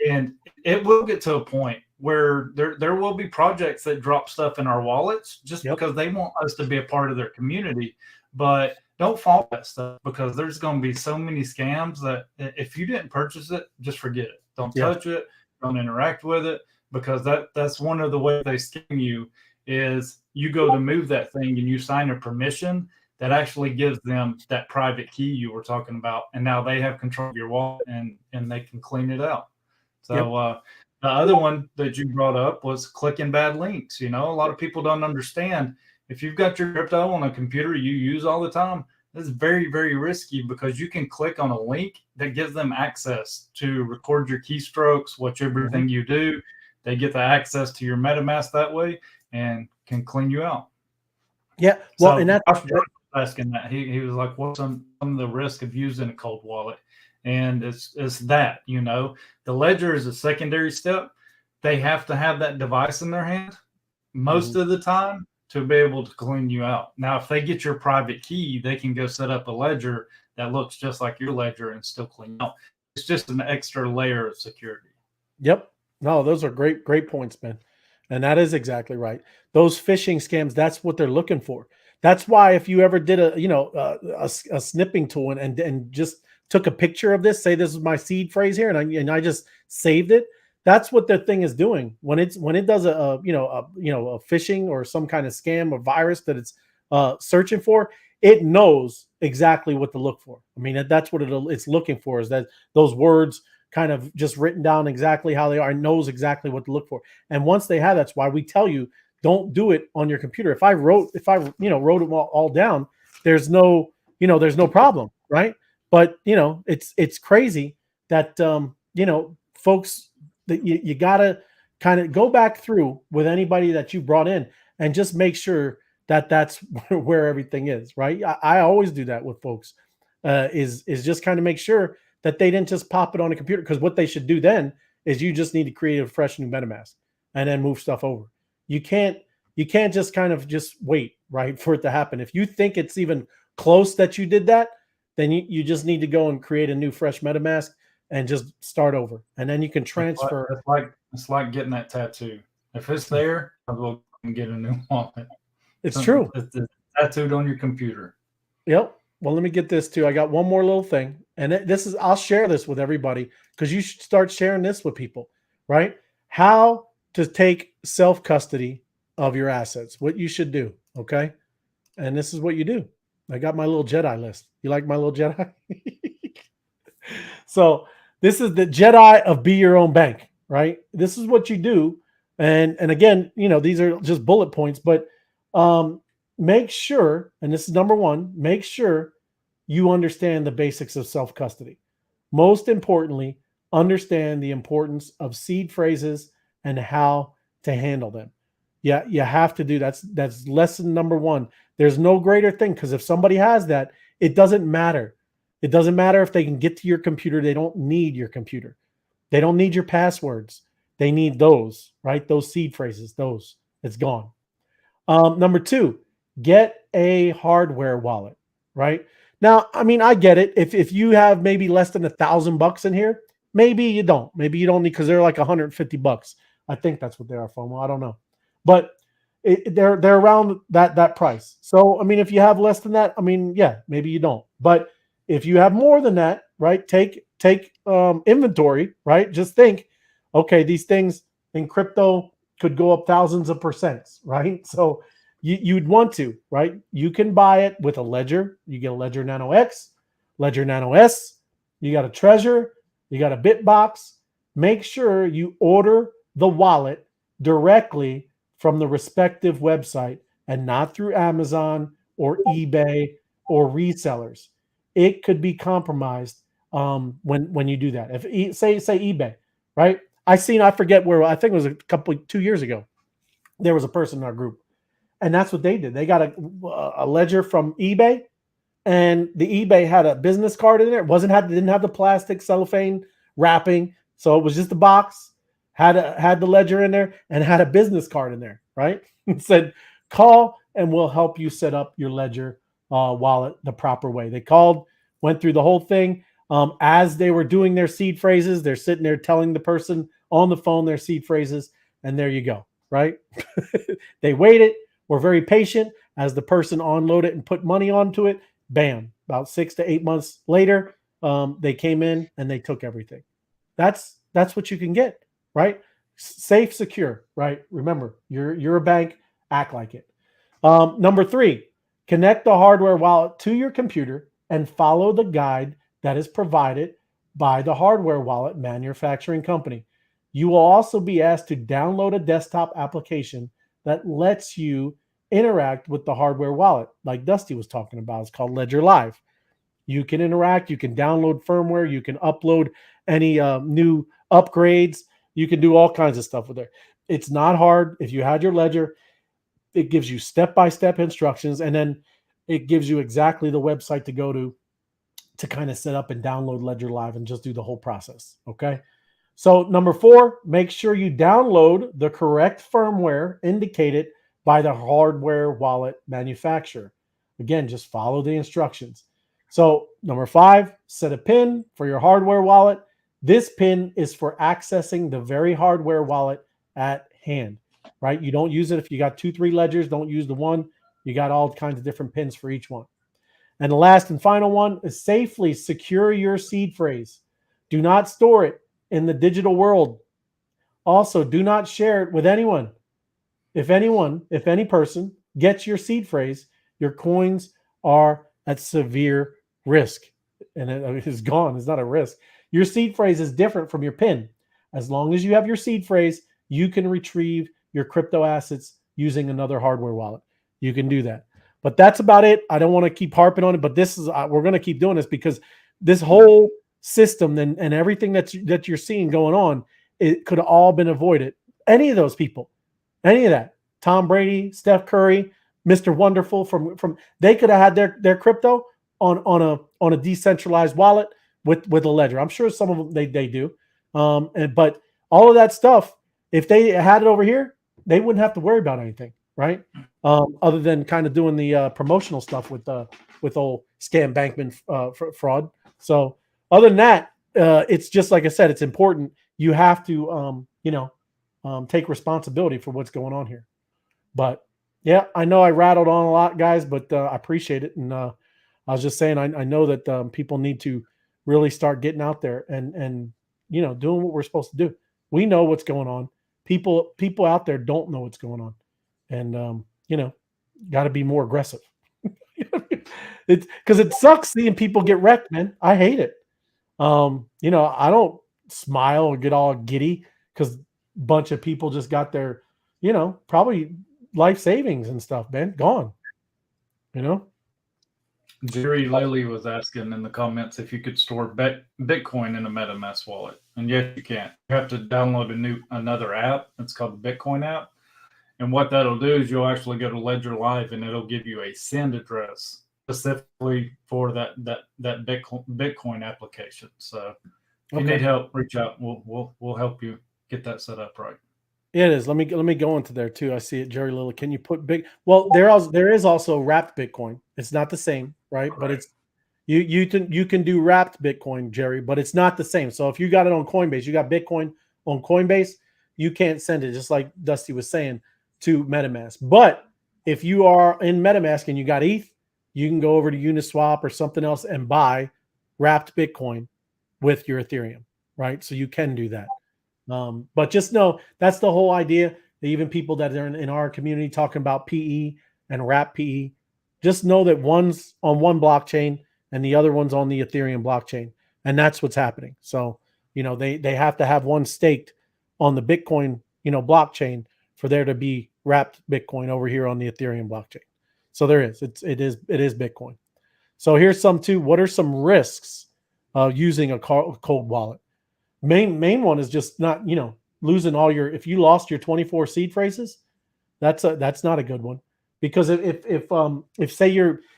and it will get to a point where there will be projects that drop stuff in our wallets just because they want us to be a part of their community. But don't fall for that stuff, because there's going to be so many scams that if you didn't purchase it, just forget it. Don't touch it. Don't interact with it, because that's one of the ways they scam you, is you go to move that thing and you sign a permission that actually gives them that private key you were talking about. And now they have control of your wallet and they can clean it out. So the other one that you brought up was clicking bad links. You know, a lot of people don't understand, if you've got your crypto on a computer you use all the time, it's very, very risky, because you can click on a link that gives them access to record your keystrokes, watch everything you do. They get the access to your MetaMask that way and can clean you out. Yeah. Well, and that's asking that. He was like, what's some of the risk of using a cold wallet? And it's that, you know, the ledger is a secondary step. They have to have that device in their hand most of the time to be able to clean you out. Now, if they get your private key, they can go set up a ledger that looks just like your ledger and still clean out. It's just an extra layer of security. Yep. No, those are great points, man. And that is exactly right. Those phishing scams, that's what they're looking for. That's why if you ever did a snipping tool and just took a picture of this, say this is my seed phrase here, and I just saved it. That's what the thing is doing when it does a phishing or some kind of scam or virus that it's searching for. It knows exactly what to look for. I mean, that's what it's looking for, is that those words kind of just written down exactly how they are, and knows exactly what to look for. And once they have, that's why we tell you, don't do it on your computer. If I wrote it all down, there's no problem, right? But it's crazy that folks, that you gotta kind of go back through with anybody that you brought in and just make sure that that's where everything is, right? I always do that with folks. is just kind of make sure that they didn't just pop it on a computer, because what they should do then is you just need to create a fresh new MetaMask and then move stuff over. You can't just kind of just wait, right, for it to happen. If you think it's even close that you did that, then you just need to go and create a new fresh MetaMask and just start over. And then you can transfer. It's like getting that tattoo. If it's there, I'll go and get a new wallet. It's true. It's tattooed on your computer. Yep. Well, let me get this too. I got one more little thing. And I'll share this with everybody, because you should start sharing this with people, right? How to take self-custody of your assets, what you should do, okay? And this is what you do. I got my little Jedi list. You like my little Jedi? So this is the Jedi of be your own bank, right? This is what you do. And again, these are just bullet points, but make sure, and this is number one, make sure you understand the basics of self-custody. Most importantly, understand the importance of seed phrases and how to handle them. Yeah, you have to do that's lesson number one. There's no greater thing, because if somebody has that, it doesn't matter. It doesn't matter if they can get to your computer. They don't need your computer. They don't need your passwords. They need those, right? Those seed phrases, those. It's gone. Number two, get a hardware wallet, right? Now, I mean, I get it. If you have maybe less than $1,000 in here, maybe you don't. Maybe you don't need, because they're like $150. I think that's what they are, FOMO. I don't know. But they're around that price. So, I mean, if you have less than that, I mean, yeah, maybe you don't. But if you have more than that, right, take inventory, right? Just think, okay, these things in crypto could go up thousands of percents, right? So you'd want to, right? You can buy it with a ledger. You get a Ledger Nano X, Ledger Nano S. You got a Treasure. You got a Bitbox. Make sure you order the wallet directly from the respective website and not through Amazon or eBay or resellers. It could be compromised when you do that. If say eBay, right? I forget where, I think it was 2 years ago. There was a person in our group, and that's what they did. They got a ledger from eBay, and the eBay had a business card in there. It didn't have the plastic cellophane wrapping, so it was just a box. Had the ledger in there and had a business card in there, right? It said, call and we'll help you set up your Ledger wallet the proper way. They called, went through the whole thing. As they were doing their seed phrases, they're sitting there telling the person on the phone their seed phrases, and there you go, right? They waited, were very patient. As the person unloaded and put money onto it, bam, about 6 to 8 months later, they came in and they took everything. That's what you can get. Right? Safe, secure, right? Remember, you're a bank, act like it. Number three, connect the hardware wallet to your computer and follow the guide that is provided by the hardware wallet manufacturing company. You will also be asked to download a desktop application that lets you interact with the hardware wallet, like Dusty was talking about. It's called Ledger Live. You can interact, you can download firmware, you can upload any new upgrades. You can do all kinds of stuff with it. It's not hard. If you had your ledger, it gives you step-by-step instructions, and then it gives you exactly the website to go to kind of set up and download Ledger Live and just do the whole process, okay? So number four, make sure you download the correct firmware indicated by the hardware wallet manufacturer. Again, just follow the instructions. So number five, set a PIN for your hardware wallet. This PIN is for accessing the very hardware wallet at hand, right? You don't use it if you got 2-3 ledgers. Don't use the one. You got all kinds of different PINs for each one. And the last and final one is safely secure your seed phrase. Do not store it in the digital world. Also, do not share it with anyone. If any person gets your seed phrase, your coins are at severe risk. And it is gone. It's not a risk. Your seed phrase is different from your PIN. As long as you have your seed phrase, you can retrieve your crypto assets using another hardware wallet. You can do that. But that's about it. I don't want to keep harping on it, but this is we're going to keep doing this because this whole system and everything that you're seeing going on, it could have all been avoided. Any of those people, any of that, Tom Brady, Steph Curry, Mr. Wonderful from they could have had their crypto on a decentralized wallet with a ledger. I'm sure some of them they do. But all of that stuff, if they had it over here, they wouldn't have to worry about anything, right? Other than kind of doing the promotional stuff with old scam bankman fraud. So other than that, it's just like I said, it's important. You have to take responsibility for what's going on here. But yeah, I know I rattled on a lot, guys, but I appreciate it. And I was just saying, I know that people need to really start getting out there and doing what we're supposed to do. We know what's going on. People out there don't know what's going on, and got to be more aggressive. It's because it sucks seeing people get wrecked, man. I hate it. I don't smile or get all giddy because a bunch of people just got their, probably life savings and stuff, man, gone. Jerry Lilly was asking in the comments if you could store Bitcoin in a MetaMask wallet, and yes, you can. You have to download another app. It's called the Bitcoin app, and what that'll do is you'll actually go to Ledger Live, and it'll give you a send address specifically for that Bitcoin application. So if you need help, reach out. We'll help you get that set up right. It is. Let me go into there too. I see it, Jerry Lilly. Can you put Well, there is also wrapped Bitcoin. It's not the same, right? But it's you can do wrapped Bitcoin, Jerry, but it's not the same. So if you got it on Coinbase, you got Bitcoin on Coinbase, you can't send it, just like Dusty was saying, to MetaMask. But if you are in MetaMask and you got ETH, you can go over to Uniswap or something else and buy wrapped Bitcoin with your Ethereum, right? So you can do that. But just know that's the whole idea. Even people that are in our community talking about PE and wrap PE, just know that one's on one blockchain and the other one's on the Ethereum blockchain, and that's what's happening. So they have to have one staked on the Bitcoin blockchain for there to be wrapped Bitcoin over here on the Ethereum blockchain. So there is it is Bitcoin. So here's some too. What are some risks of using a cold wallet? Main one is just not losing all your. If you lost your 24 seed phrases, that's not a good one, because if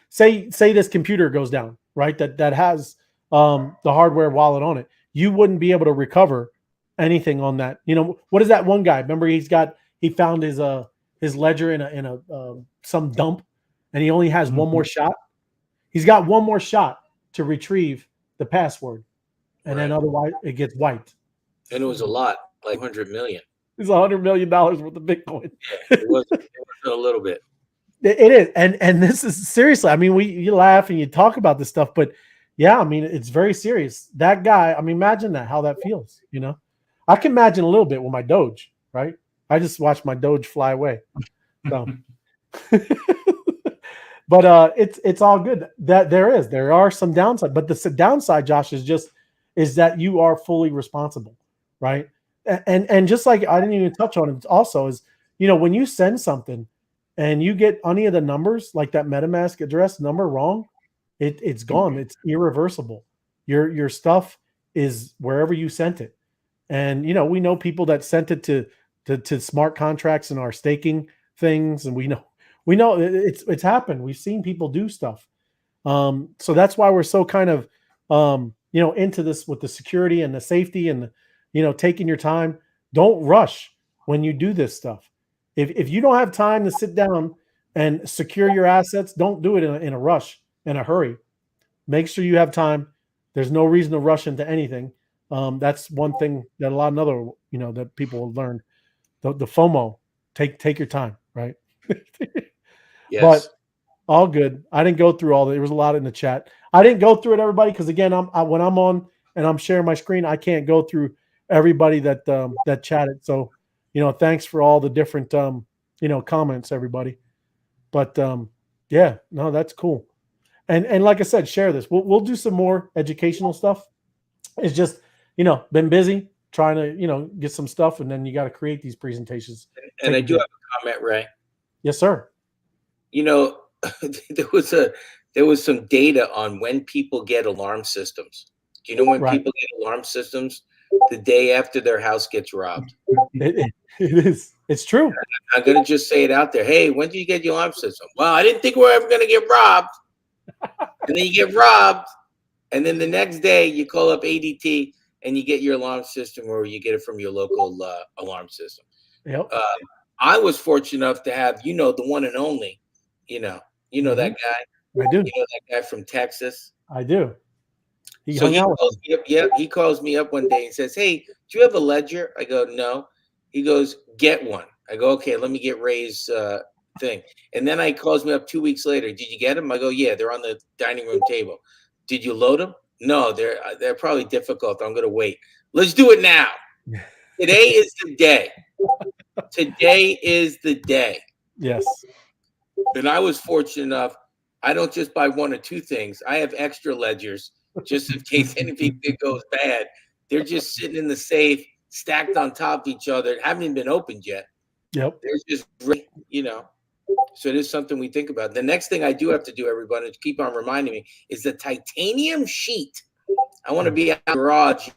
say this computer goes down, right, that has the hardware wallet on it, you wouldn't be able to recover anything on that. What is that one guy? Remember, he found his ledger in a some dump, and he only has one more shot. He's got one more shot to retrieve the password. And then otherwise it gets wiped. And it was a lot, like 100 million. It's $100 million worth of Bitcoin. Yeah, it wasn't a little bit. It is. And this is seriously, I mean, you laugh and you talk about this stuff, but yeah, I mean, it's very serious. That guy, I mean, imagine how that feels, I can imagine a little bit with my Doge, right? I just watched my Doge fly away. So but it's all good. That there are some downside, but the downside, Josh, is that you are fully responsible, right? And just like I didn't even touch on it also is, when you send something and you get any of the numbers, like that MetaMask address number wrong, it's gone. It's irreversible. Your stuff is wherever you sent it. And, we know people that sent it to smart contracts in our staking things. And we know it's happened. We've seen people do stuff. So that's why we're so kind of, into this with the security and the safety and, taking your time. Don't rush when you do this stuff. If you don't have time to sit down and secure your assets, don't do it in a rush, in a hurry. Make sure you have time. There's no reason to rush into anything. That's one thing that a lot of other, that people have learned. The FOMO, take your time, right? Yes. But all good. I didn't go through all that. There was a lot in the chat. I didn't go through it, everybody, because again, when I'm on and I'm sharing my screen, I can't go through everybody that chatted. So, thanks for all the different comments, everybody. But yeah, no, that's cool. And like I said, share this. We'll do some more educational stuff. It's just, been busy trying to, get some stuff, and then you got to create these presentations. And I do have a comment, Ray. Yes, sir. There was some data on when people get alarm systems. Do you know when people get alarm systems? The day after their house gets robbed. It is. It's true. I'm going to just say it out there. Hey, when do you get your alarm system? Well, I didn't think we were ever going to get robbed. and then you get robbed, and then the next day you call up ADT and you get your alarm system, or you get it from your local alarm system. Yep. I was fortunate enough to have, the one and only, that guy. I do. That guy from Texas. I do. He calls me up one day and says, "Hey, do you have a ledger?" I go, "No." He goes, "Get one." I go, "Okay, let me get Ray's thing." And then he calls me up 2 weeks later. "Did you get them?" I go, "Yeah, they're on the dining room table." "Did you load them?" "No, they're probably difficult. I'm gonna wait." "Let's do it now." Today is the day. Today is the day. Yes. And I was fortunate enough. I don't just buy one or two things. I have extra ledgers just in case anything goes bad. They're just sitting in the safe, stacked on top of each other, haven't even been opened yet. Yep. There's just, so it is something we think about. The next thing I do have to do, everybody, to keep on reminding me, is the titanium sheet. I want to be out in the garage,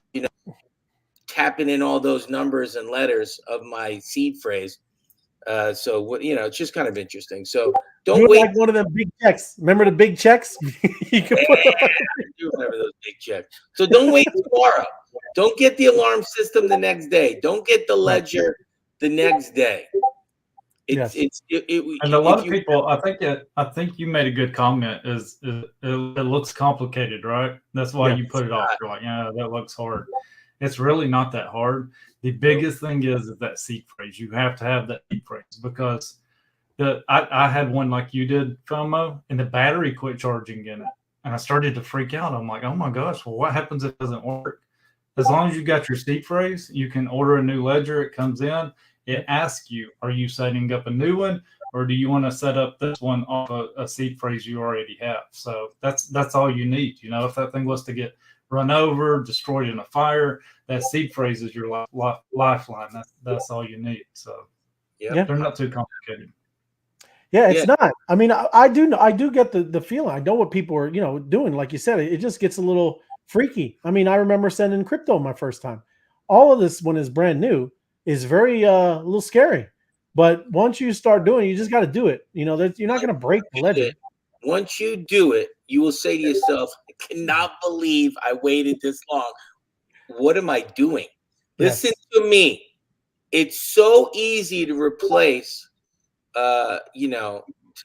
tapping in all those numbers and letters of my seed phrase. So it's just kind of interesting. So don't wait. Like one of them big checks. Remember the big checks? You can put I do remember those big checks. So don't wait tomorrow. Don't get the alarm system the next day. Don't get the ledger the next day. And a lot of people, I think you made a good comment. It looks complicated, right? That's why you put it off. You're like, yeah, that looks hard. It's really not that hard. The biggest thing is that seed phrase. You have to have that seed phrase, because I had one like you did, FOMO, and the battery quit charging in it. And I started to freak out. I'm like, oh my gosh, well, what happens if it doesn't work? As long as you got your seed phrase, you can order a new ledger. It comes in. It asks you, are you setting up a new one, or do you want to set up this one off a seed phrase you already have? So that's all you need. If that thing was to get run over, destroyed in a fire, that seed phrase is your lifeline. That's all you need. So they're not too complicated. Yeah, it's not. I mean, I do get the feeling. I know what people are, doing. Like you said, it just gets a little freaky. I mean, I remember sending crypto my first time. All of this, when it's brand new, is very a little scary. But once you start doing it, you just got to do it. You're not going to break the ledger. Once you do it, you will say to yourself, I cannot believe I waited this long. What am I doing? Yes. Listen to me. It's so easy to replace, to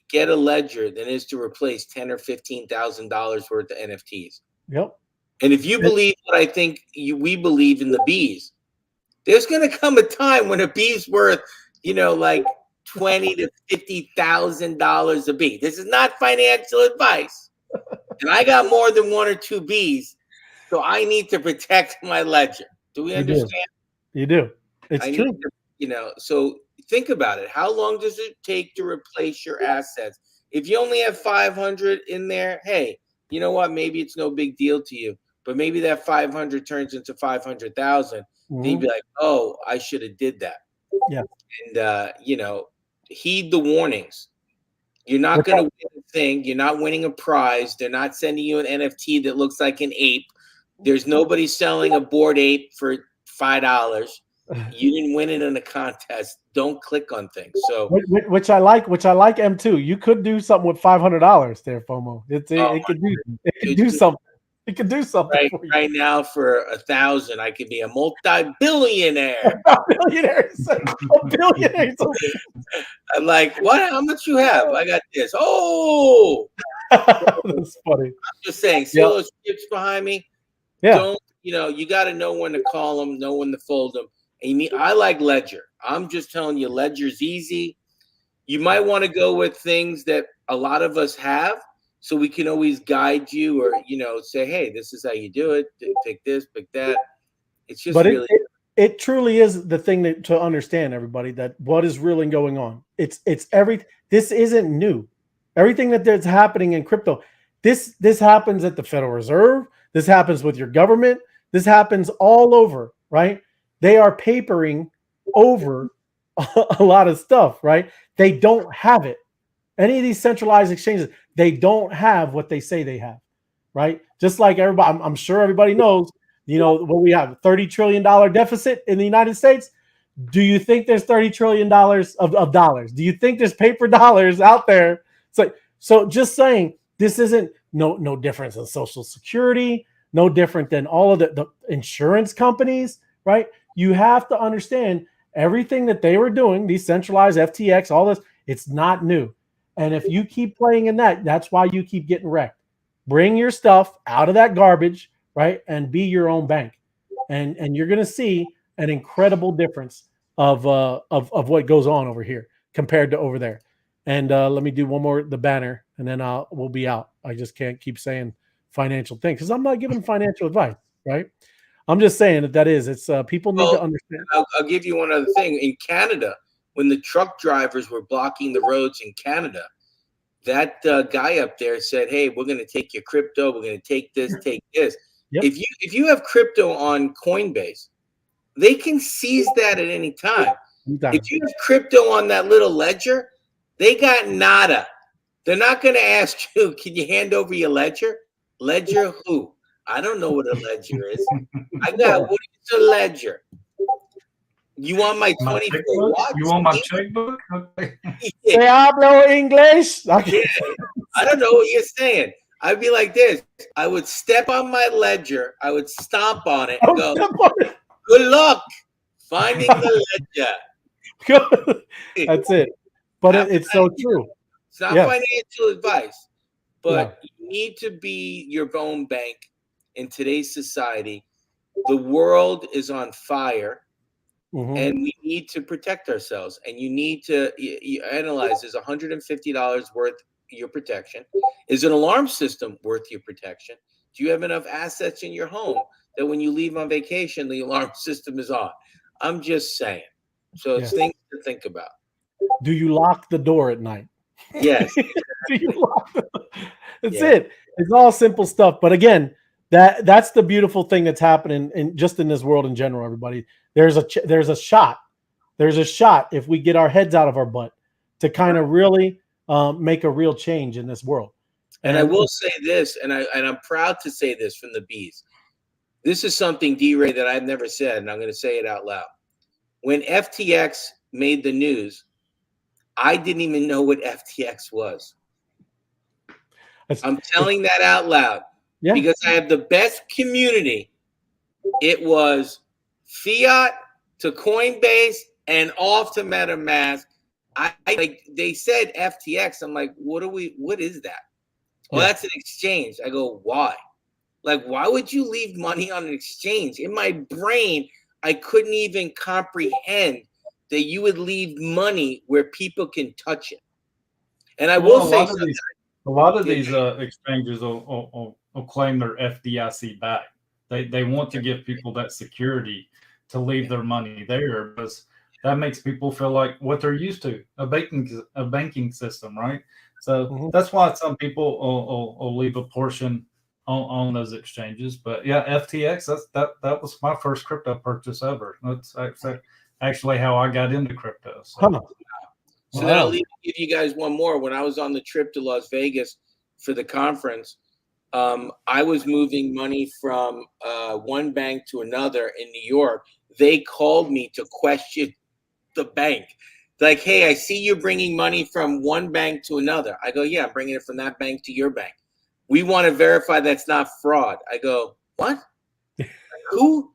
get a ledger than it is to replace $10,000 or $15,000 worth of NFTs. Yep. And if you believe what I think we believe in the bees, there's going to come a time when a bee's worth, like $20,000 to $50,000 a bee. This is not financial advice. And I got more than one or two bees, so I need to protect my ledger. Do we understand? You do. It's true. So think about it. How long does it take to replace your assets? If you only have 500 in there, hey, you know what? Maybe it's no big deal to you, but maybe that 500 turns into 500,000. Then you'd be like, oh, I should have did that. Yeah. And, heed the warnings. You're not going to win a thing. You're not winning a prize. They're not sending you an NFT that looks like an ape. There's nobody selling a bored ape for $5. You didn't win it in a contest. Don't click on things. So which I like M2. You could do something with $500 there, FOMO. It could do something. It could do something for you. Right now, for $1,000, I could be a multi-billionaire. A billionaire. I'm like, what? How much you have? I got this. Oh, that's funny. I'm just saying. See all those chips behind me? Yeah. Don't you got to know when to call them, know when to fold them. And I like Ledger. I'm just telling you, Ledger's easy. You might want to go with things that a lot of us have, so we can always guide you, or say, hey, this is how you do it. Pick this, pick that. It's just it truly is the thing to understand, everybody, that what is really going on. This isn't new. Everything that's happening in crypto, this happens at the Federal Reserve. This happens with your government. This happens all over, right? They are papering over a lot of stuff, right? They don't have it. Any of these centralized exchanges, they don't have what they say they have, right? Just like everybody, I'm sure everybody knows, what we have, $30 trillion deficit in the United States. Do you think there's $30 trillion of dollars? Do you think there's paper dollars out there? So just saying, this isn't no difference in Social Security, no different than all of the insurance companies, right? You have to understand everything that they were doing, these centralized FTX, all this, it's not new. And if you keep playing in that, that's why you keep getting wrecked. Bring your stuff out of that garbage, right? And be your own bank. And you're going to see an incredible difference of what goes on over here compared to over there. And let me do one more, the banner, and then we'll be out. I just can't keep saying financial things because I'm not giving financial advice, right? I'm just saying that is, it's people need to understand. I'll give you one other thing. In Canada, when the truck drivers were blocking the roads in Canada, that guy up there said, "Hey, we're going to take your crypto. We're going to take this, take this." Yep. If you have crypto on Coinbase, they can seize that at any time. If you have crypto on that little ledger, they got nada. They're not going to ask you, "Can you hand over your ledger?" Ledger who? I don't know what a ledger is. What is a ledger? You want my 24 watts? You want my checkbook? Okay. Say hablo English. Yeah. I don't know what you're saying. I'd be like this. I would step on my ledger. I would stomp on it and go, "Good luck finding the ledger." That's it. But it's so true. It's not financial advice, but you need to be your own bank in today's society. The world is on fire. And we need to protect ourselves. And you need to analyze, is $150 worth your protection? Is an alarm system worth your protection? Do you have enough assets in your home that when you leave on vacation, the alarm system is on? I'm just saying. So it's things to think about. Do you lock the door at night? Yes. Do you lock That's it. It's all simple stuff. But again, that's the beautiful thing that's happening in this world in general, everybody. There's a shot if we get our heads out of our butt to kind of really make a real change in this world. And I will say this, and I'm proud to say this from the bees. This is something, D-Ray, that I've never said, and I'm going to say it out loud. When FTX made the news, I didn't even know what FTX was. I'm telling that out loud because I have the best community. It was fiat to Coinbase and off to MetaMask. They said FTX. I'm like, what is that? Well, that's an exchange. I go, why? Like, why would you leave money on an exchange? In my brain, I couldn't even comprehend that you would leave money where people can touch it. And I will say a lot of these exchanges will claim they're FDIC backed. They want to give people that security to leave their money there because that makes people feel like what they're used to, a banking system, right? So that's why some people will leave a portion on those exchanges. But FTX, that was my first crypto purchase ever. That's actually how I got into crypto. So then I'll give you guys one more. When I was on the trip to Las Vegas for the conference, I was moving money from one bank to another in New York. They called me to question the bank. Like, "Hey, I see you're bringing money from one bank to another." I go, "Yeah, I'm bringing it from that bank to your bank. We want to verify that's not fraud." I go, "What? Who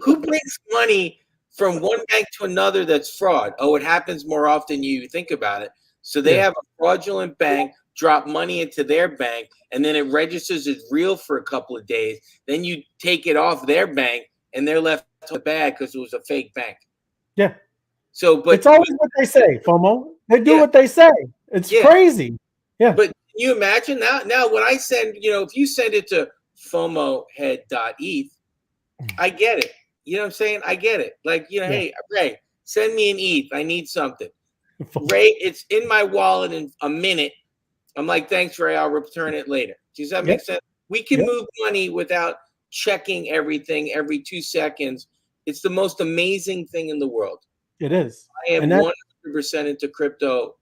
brings money from one bank to another that's fraud?" "Oh, it happens more often than you think about it." So they have a fraudulent bank drop money into their bank, and then it registers as real for a couple of days. Then you take it off their bank, and they're left to bad because it was a fake bank. Yeah. So, but it's always what they say, FOMO. They do what they say. It's crazy. Yeah. But can you imagine now when I send, if you send it to FOMOhead.eth, I get it. You know what I'm saying? I get it. Like, hey, Ray, send me an ETH. I need something. Ray, it's in my wallet in a minute. I'm like, "Thanks, Ray. I'll return it later." Does that make sense? We can move money without checking everything every 2 seconds. It's the most amazing thing in the world. It is. I am 100% into crypto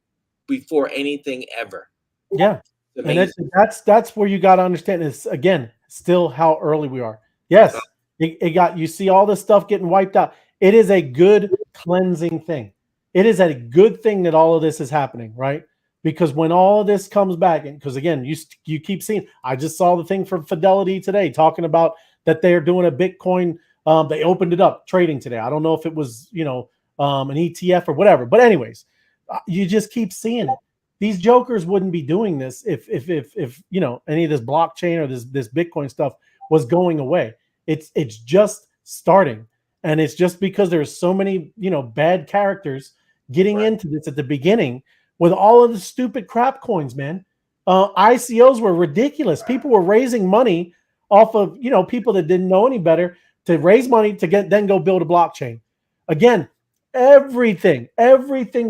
before anything ever. Yeah. And that's where you got to understand is, again, still how early we are. Yes. You see all this stuff getting wiped out. It is a good cleansing thing. It is a good thing that all of this is happening, right? because when all of this comes back, and because again, you keep seeing, I just saw the thing from Fidelity today talking about that they're doing a Bitcoin. They opened it up trading today. I don't know if it was, an ETF or whatever, but anyways, you just keep seeing it. These jokers wouldn't be doing this if any of this blockchain or this Bitcoin stuff was going away. It's just starting, and it's just because there's so many bad characters getting into this at the beginning with all of the stupid crap coins, man. ICOs were ridiculous. People were raising money off of people that didn't know any better to raise money to then go build a blockchain. Again, everything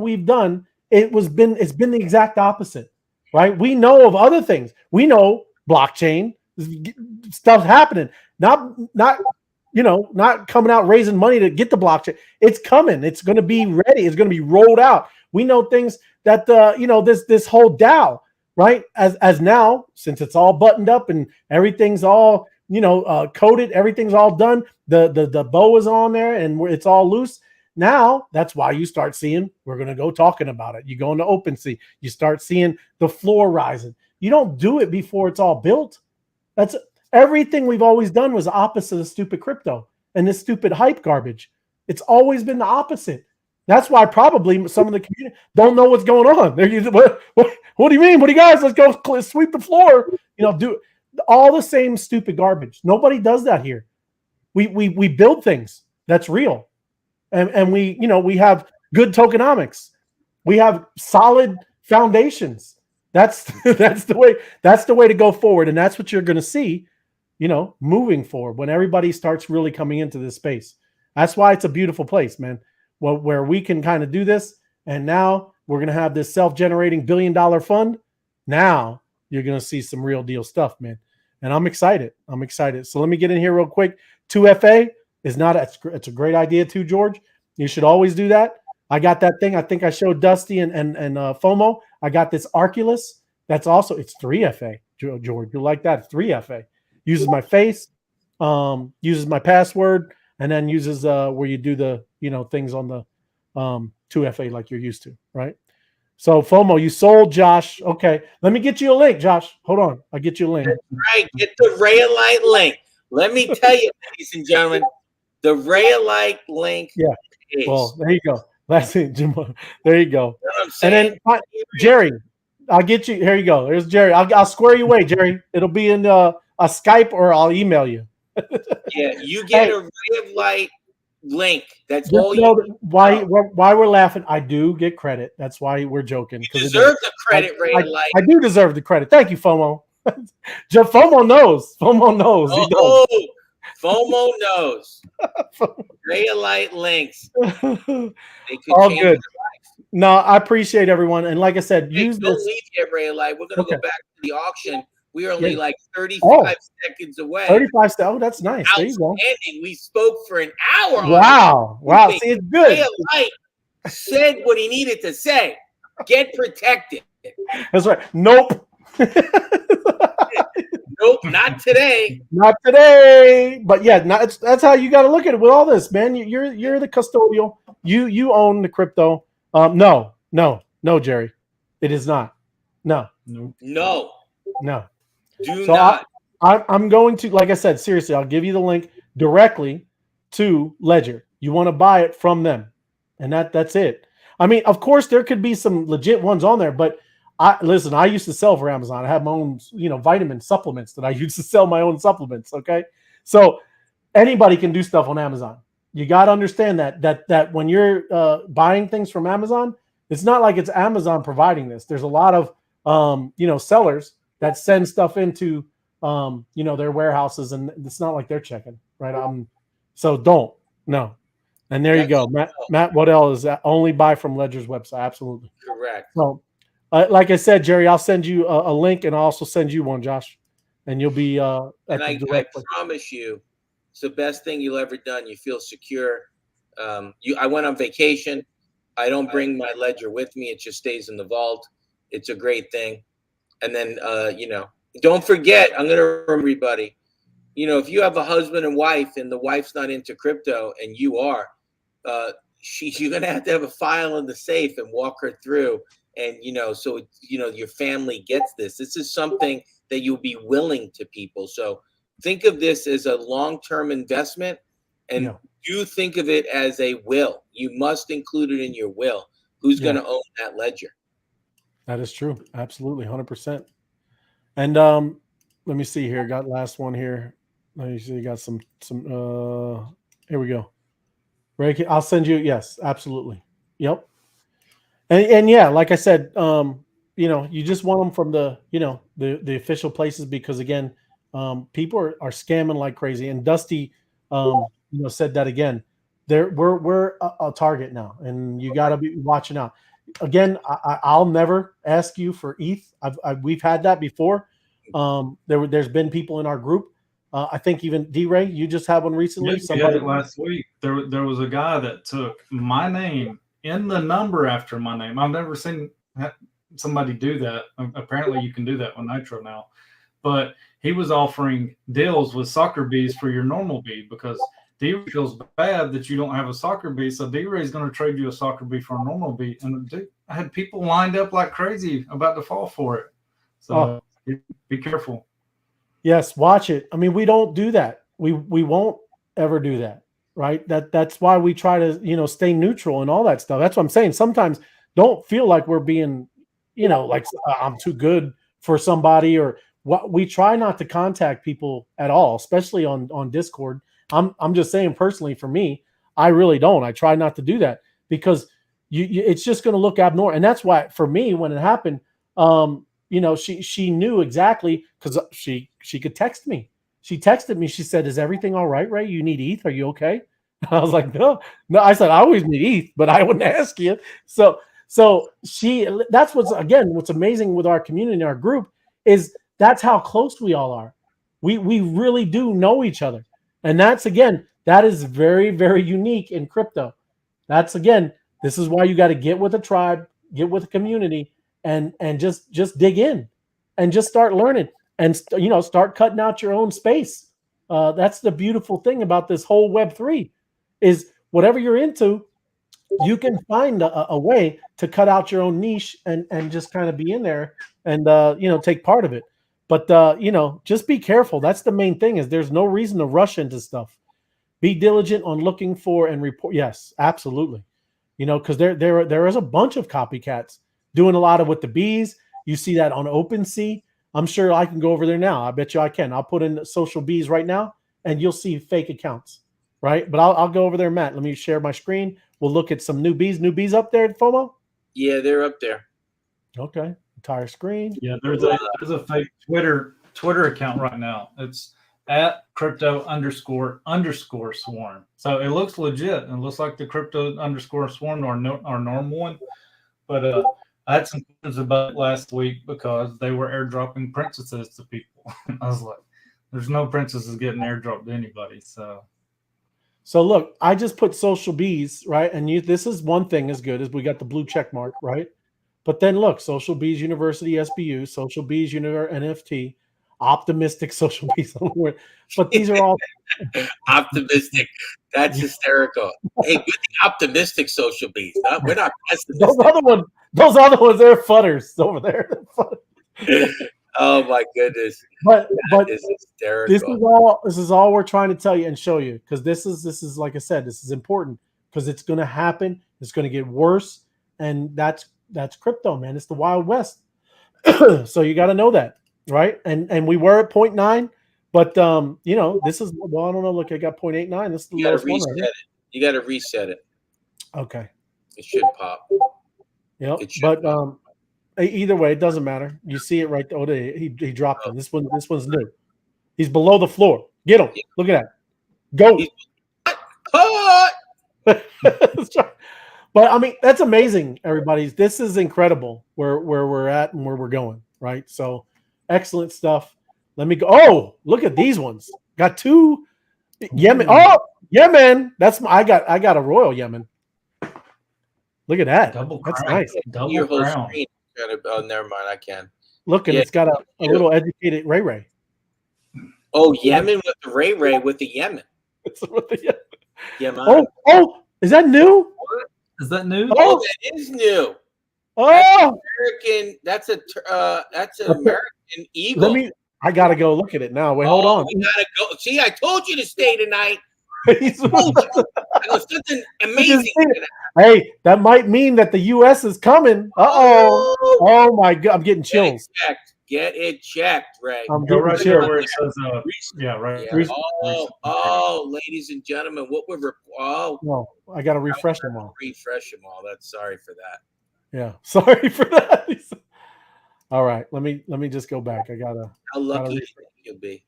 we've done, it's been the exact opposite, right? We know of other things. We know blockchain stuff happening, not coming out raising money to get the blockchain. It's coming. It's going to be ready. It's going to be rolled out. We know things that this whole DAO, right? As now, since it's all buttoned up and everything's all coded, everything's all done. The bow is on there and it's all loose. Now, that's why you start seeing, we're going to go talking about it. You go into OpenSea, you start seeing the floor rising. You don't do it before it's all built. That's everything we've always done was opposite of stupid crypto and this stupid hype garbage. It's always been the opposite. That's why probably some of the community don't know what's going on. They're using, what do you mean? What do you guys? Let's go sweep the floor. Do all the same stupid garbage. Nobody does that here. We build things that's real. And we have good tokenomics. We have solid foundations. That's the way to go forward. And that's what you're going to see, moving forward when everybody starts really coming into this space. That's why it's a beautiful place, man. Where we can kind of do this. And now we're going to have this self-generating $1 billion fund. Now you're going to see some real deal stuff, man. And I'm excited. So let me get in here real quick. 2FA is it's a great idea too, George. You should always do that. I got that thing. I think I showed Dusty and FOMO. I got this Arculus. That's also, it's 3FA, George. You like that? 3FA. Uses my face, uses my password, and then uses where you do the things on the 2FA like you're used to, right? So FOMO, you sold, Josh. Okay, let me get you a link, Josh. Hold on, I'll get you a link. Right, get the Raylight link. Let me tell you, ladies and gentlemen, the Raylight link. Yeah. Is, well, there you go. That's it, Jim. There you go. And then Jerry, I'll get you. Here you go. There's Jerry. I'll square you away, Jerry. It'll be in a Skype or I'll email you. Yeah, you get a Ray of Light link. That's just all you. Why we're laughing? I do get credit. That's why we're joking. You deserve the credit, Ray of Light. I do deserve the credit. Thank you, FOMO. FOMO knows. FOMO knows. Oh, FOMO knows. Ray of Light links. They could all change good. life. No, I appreciate everyone. And like I said, Hey, use don't this. leave yet, Ray of Light. We're going to go back to the auction. We are only like 35 seconds away. 35 seconds. Oh, that's nice. There you go. We spoke for an hour. Wow. Wow. See, it's good. Ray of Light said what he needed to say. Get protected. That's right. Nope. Nope, not today. Not today. But yeah, that's how you got to look at it with all this, man. You're the custodial. You own the crypto. No, Jerry. It is not. No. Do So not. I'm going to, like I said, seriously, I'll give you the link directly to Ledger. You want to buy it from them. And that's it. I mean, of course, there could be some legit ones on there, but I used to sell for Amazon. I have my own, vitamin supplements that I used to sell my own supplements. Okay. So anybody can do stuff on Amazon. You got to understand that when you're buying things from Amazon, it's not like it's Amazon providing this. There's a lot of, sellers that send stuff into, their warehouses, and it's not like they're checking, right? So no. And there you go. Matt Waddell is only buy from Ledger's website. Absolutely. Correct. So, like I said, Jerry, I'll send you a link, and I'll also send you one, Josh, and you'll be and I promise you, it's the best thing you'll ever done. You feel secure. I went on vacation. I don't bring my ledger with me. It just stays in the vault. It's a great thing. And then, don't forget, I'm going to remember everybody, if you have a husband and wife and the wife's not into crypto and you are, you're going to have a file in the safe and walk her through and so your family gets this. This is something that you'll be willing to people. So think of this as a long-term investment, and do think of it as a will. You must include it in your will. Who's going to own that ledger? That is true. Absolutely, 100%. And let me see here. Got last one here. Let me see. Got some. Here we go. Ray, I'll send you. Yes, absolutely. Yep. And yeah, like I said, you just want them from the the official places, because again, people are scamming like crazy. And Dusty, said that again. We're a target now, and you got to be watching out. Again, I'll never ask you for ETH. We've had that before. There's been people in our group. I think even D-Ray, you just had one recently. Somebody had it last week. There was a guy that took my name in the number after my name. I've never seen somebody do that. Apparently, you can do that with Nitro now. But he was offering deals with soccer bees for your normal bee, because D-Ray feels bad that you don't have a soccer bee, so D-Ray is going to trade you a soccer bee for a normal bee. And dude, I had people lined up like crazy about to fall for it. So be careful. Yes, watch it. I mean, we don't do that. We won't ever do that, right? That's why we try to stay neutral and all that stuff. That's what I'm saying. Sometimes don't feel like we're being like I'm too good for somebody, or what. We try not to contact people at all, especially on Discord. I'm just saying personally, for me, I really don't. I try not to do that, because it's just going to look abnormal. And that's why for me, when it happened, she knew exactly, because she could text me. She texted me. She said, "Is everything all right, Ray? You need ETH? Are you okay?" I was like, no. I said, "I always need ETH, but I wouldn't ask you." So that's what's amazing with our community and our group, is that's how close we all are. We really do know each other. And that is very, very unique in crypto. This is why you got to get with a tribe, get with a community, and just dig in and just start learning, and start cutting out your own space. That's the beautiful thing about this whole Web3, is whatever you're into, you can find a way to cut out your own niche and just kind of be in there and take part of it. But just be careful. That's the main thing, is there's no reason to rush into stuff. Be diligent on looking for and report. Yes, absolutely. Because there is a bunch of copycats doing a lot of with the bees. You see that on OpenSea. I'm sure I can go over there now. I bet you I can. I'll put in social bees right now, and you'll see fake accounts, right? But I'll go over there, Matt. Let me share my screen. We'll look at some new bees. New bees up there, FOMO? Yeah, they're up there. Okay. Entire screen. Yeah, there's a fake Twitter account right now. It's at crypto__swarm. So it looks legit. It looks like the crypto_swarm, our normal one. But I had some questions about it last week, because they were airdropping princesses to people. I was like, there's no princesses getting airdropped to anybody. So look, I just put social bees, right? And this is one thing is good, is we got the blue check mark, right? But then look, Social Bees University SBU, Social Bees NFT, Optimistic Social Bees. But these are all optimistic. That's hysterical. Hey, we're the optimistic Social Bees. We're not pessimistic. Those other ones, they're fudders over there. Oh my goodness! But is hysterical. This is all we're trying to tell you and show you, because this is like I said, this is important, because it's going to happen. It's going to get worse, and that's crypto, man. It's the Wild West. So you got to know that, right? And we were at 0.9, but this is, well, I don't know. Look, I got 0.89. This is the lowest one right here. You got to reset it. Okay. It should pop. Yep. But either way, it doesn't matter. You see it right there. Oh, he dropped him. This one's new. He's below the floor. Get him. Look at that. Go. But I mean, that's amazing, everybody. This is incredible where we're at and where we're going, right? So excellent stuff. Let me go. Oh, look at these ones. Got two Yemen. Oh, Yemen. I got a royal Yemen. Look at that. That's nice. Your whole screen. Oh, never mind. I can. Look, and it's got a little educated Ray. Oh, Yemen with the Ray with the Yemen. It's with the Yemen. Oh, is that new? Is that new? Oh, that is new. American. That's an American eagle. I gotta go look at it now. Wait, hold on. We gotta go. See, I told you to stay tonight. He's- Something amazing. Hey, that might mean that the U.S. is coming. Oh my God, I'm getting chills. Get it checked, Ray. I'm Go getting right chills. there where it says, right. Yeah. Ladies and gentlemen, what we're No, I gotta refresh them all. Refresh them all. That's sorry for that. Yeah, sorry for that. All right, let me just go back. I gotta. How lucky you'll be.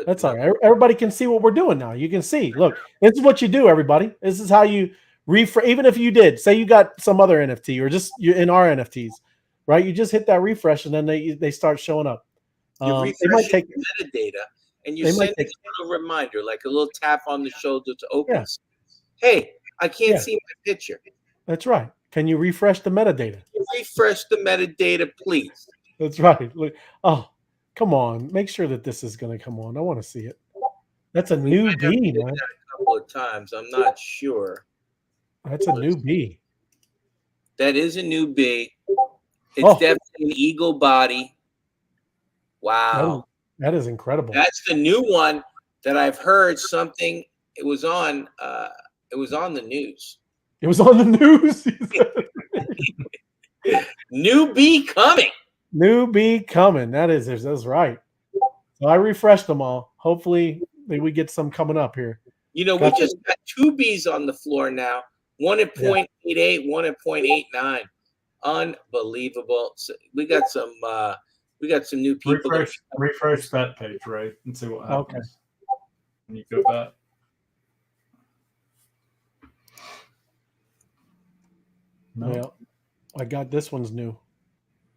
That's all right. Everybody can see what we're doing now. You can see. Look, this is what you do, everybody. This is how you refresh. Even if you did, say you got some other NFT or just you in our NFTs, right? You just hit that refresh and then they start showing up. You refresh they might take metadata and you send a little reminder, like a little tap on the shoulder to open. Yeah. Hey, I can't see my picture. That's right. Can you refresh the metadata? Refresh the metadata, please. That's right. Oh, come on. Make sure that this is going to come on. I want to see it. That's a new B, man. A couple of times. I'm not sure. That's a new B. That is a new B. It's definitely an eagle body. Wow. That is incredible. That's the new one that I've heard something. It was on the news. It was on the news. New B coming. New B coming. That's right. So I refreshed them all. Hopefully we get some coming up here. We just got 2 Bs on the floor now. One at 0.88, one at 0.89. Unbelievable. So we got some new people. Refresh that page, right? And see what happens. Okay. When you go back. No. Well, I got this one's new.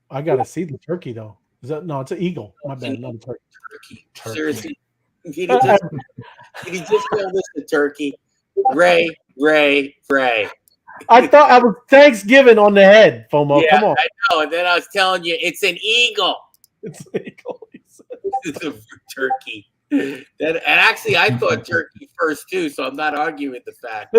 I gotta see the turkey though. It's an eagle. My bad, not a turkey. Seriously. Did he just call this a turkey? Ray. I thought I was Thanksgiving on the head, FOMO. Yeah, come on. I know. And then I was telling you, it's an eagle. It's an eagle. It's a turkey. And actually, I thought turkey first too, so I'm not arguing the fact.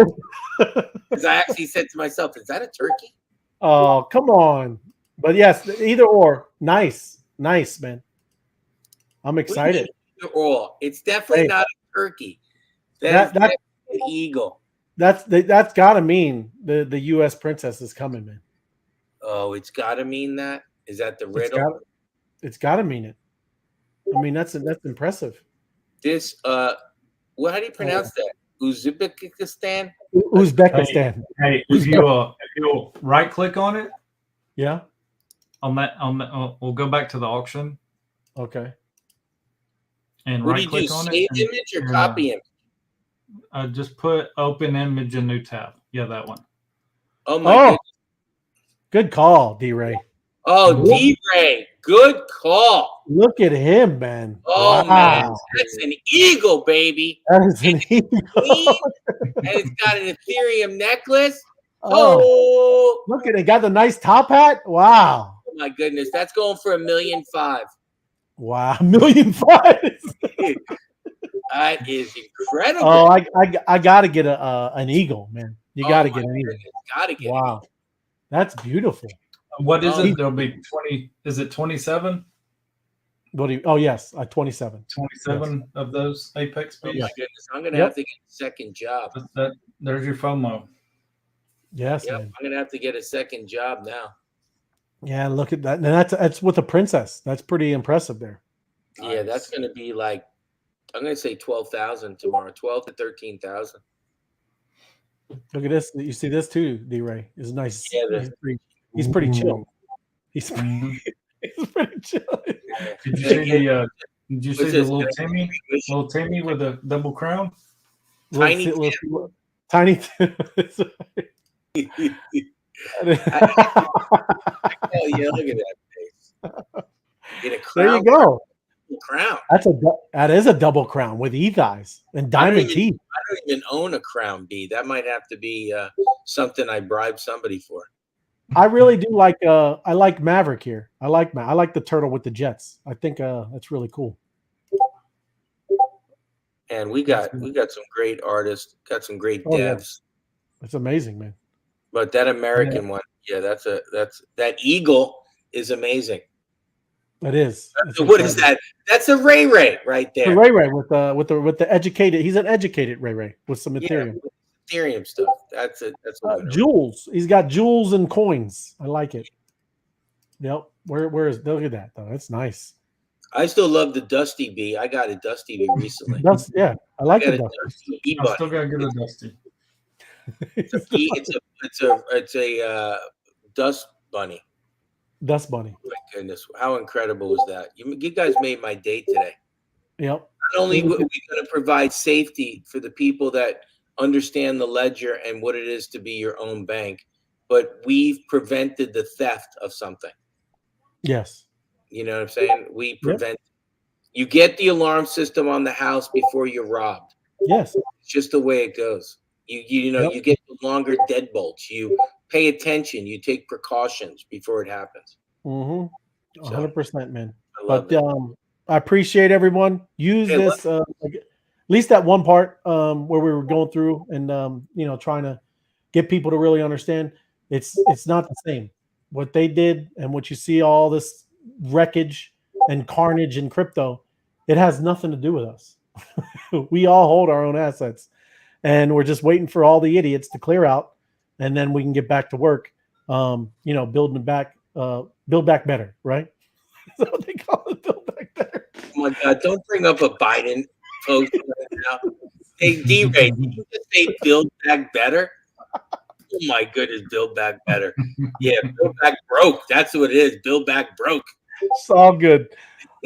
Because I actually said to myself, "Is that a turkey?" Oh, come on! But yes, either or. Nice, man. I'm excited. Either or. It's definitely not a turkey. That's an eagle. That's got to mean the U.S. princess is coming, man. Oh, it's got to mean that. Is that the riddle? It's got to mean it. I mean, that's impressive. This how do you pronounce that? Uzbekistan. Hey, if you'll right click on it. Yeah. On that, we'll go back to the auction. Okay. And right click on it. Save image or copy image? Just put open image in new tab. Yeah, that one. Oh my goodness. Good call, D-Ray. Oh, D-Ray. Good call. Look at him, man. Oh, man. That's an eagle, baby. That is an eagle. And it's got an Ethereum necklace. Oh. Look at it. Got the nice top hat. Wow. Oh, my goodness. That's going for $1.5 million. Wow. $1.5 million. That is incredible. Oh, I got to get an eagle, man. You got to get an eagle. Got to get wow. That's beautiful. What is it? There'll be 20. Is it 27? What do you? Oh yes, 27. 27 of those Apex Bees. Oh my goodness! I'm gonna have to get a second job. There's your FOMO. Yes, man. I'm gonna have to get a second job now. Yeah, look at that. And that's with a princess. That's pretty impressive there. Yeah, that's gonna be like, I'm gonna say 12,000 tomorrow. 12 to 13,000. Look at this. You see this too, D-Ray. It's nice. Yeah, he's pretty chill. He's pretty chill. Did you see the little Timmy? Little Timmy with a double crown? Tiny. Oh, yeah, look at that face. Get a crown. There you go. Crown. That is a double crown with eyes and diamond teeth. I don't even own a crown B. That might have to be something I bribe somebody for. I really do like. I like Maverick here. I like the turtle with the jets. I think that's really cool. And we got some great artists. Got some great devs. Yeah. It's amazing, man. But that American one, Yeah, that eagle is amazing. It is. What is that? That's a Ray Ray right there. The Ray Ray with the educated. He's an educated Ray Ray with some Ethereum. Yeah, Ethereum stuff. That's it. That's what jewels. He's got jewels and coins. I like it. Yep. Where is? Look at that though. That's nice. I still love the Dusty Bee. I got a Dusty Bee recently. Yeah, I like the Dusty. I still gotta get a Dusty. It's a dust bunny. Dust bunny. Oh my goodness, how incredible is that? You guys made my day today. Yep. Not only are we going to provide safety for the people that understand the ledger and what it is to be your own bank, but we've prevented the theft of something. Yes. You know what I'm saying? We prevent. You get the alarm system on the house before you're robbed. Yes. It's just the way it goes. You know, you get the longer deadbolts. You pay attention. You take precautions before it happens. 100%, man. But I appreciate everyone. Use this at least that one part where we were going through and trying to get people to really understand. It's not the same. What they did and what you see, all this wreckage and carnage in crypto, it has nothing to do with us. We all hold our own assets, and we're just waiting for all the idiots to clear out, and then we can get back to work. Building back, build back better, right? That's what they call it, build back better. Oh my God! Don't bring up a Biden post right now. Hey, D-Ray, did you just say build back better? Oh my goodness, build back better. Yeah, build back broke. That's what it is. Build back broke. It's all good.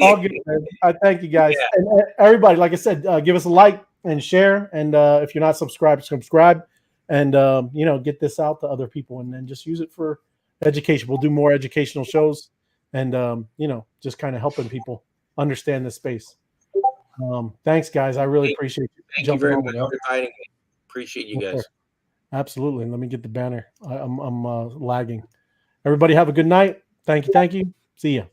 All good, man. I thank you guys. Yeah. And everybody, like I said, give us a like and share. And if you're not subscribed, subscribe. And, get this out to other people and then just use it for education. We'll do more educational shows and, just kind of helping people understand this space. Thanks, guys. I really appreciate you. Thank you very much for inviting me. Appreciate you guys. Absolutely. Let me get the banner. I'm lagging. Everybody have a good night. Thank you. See ya.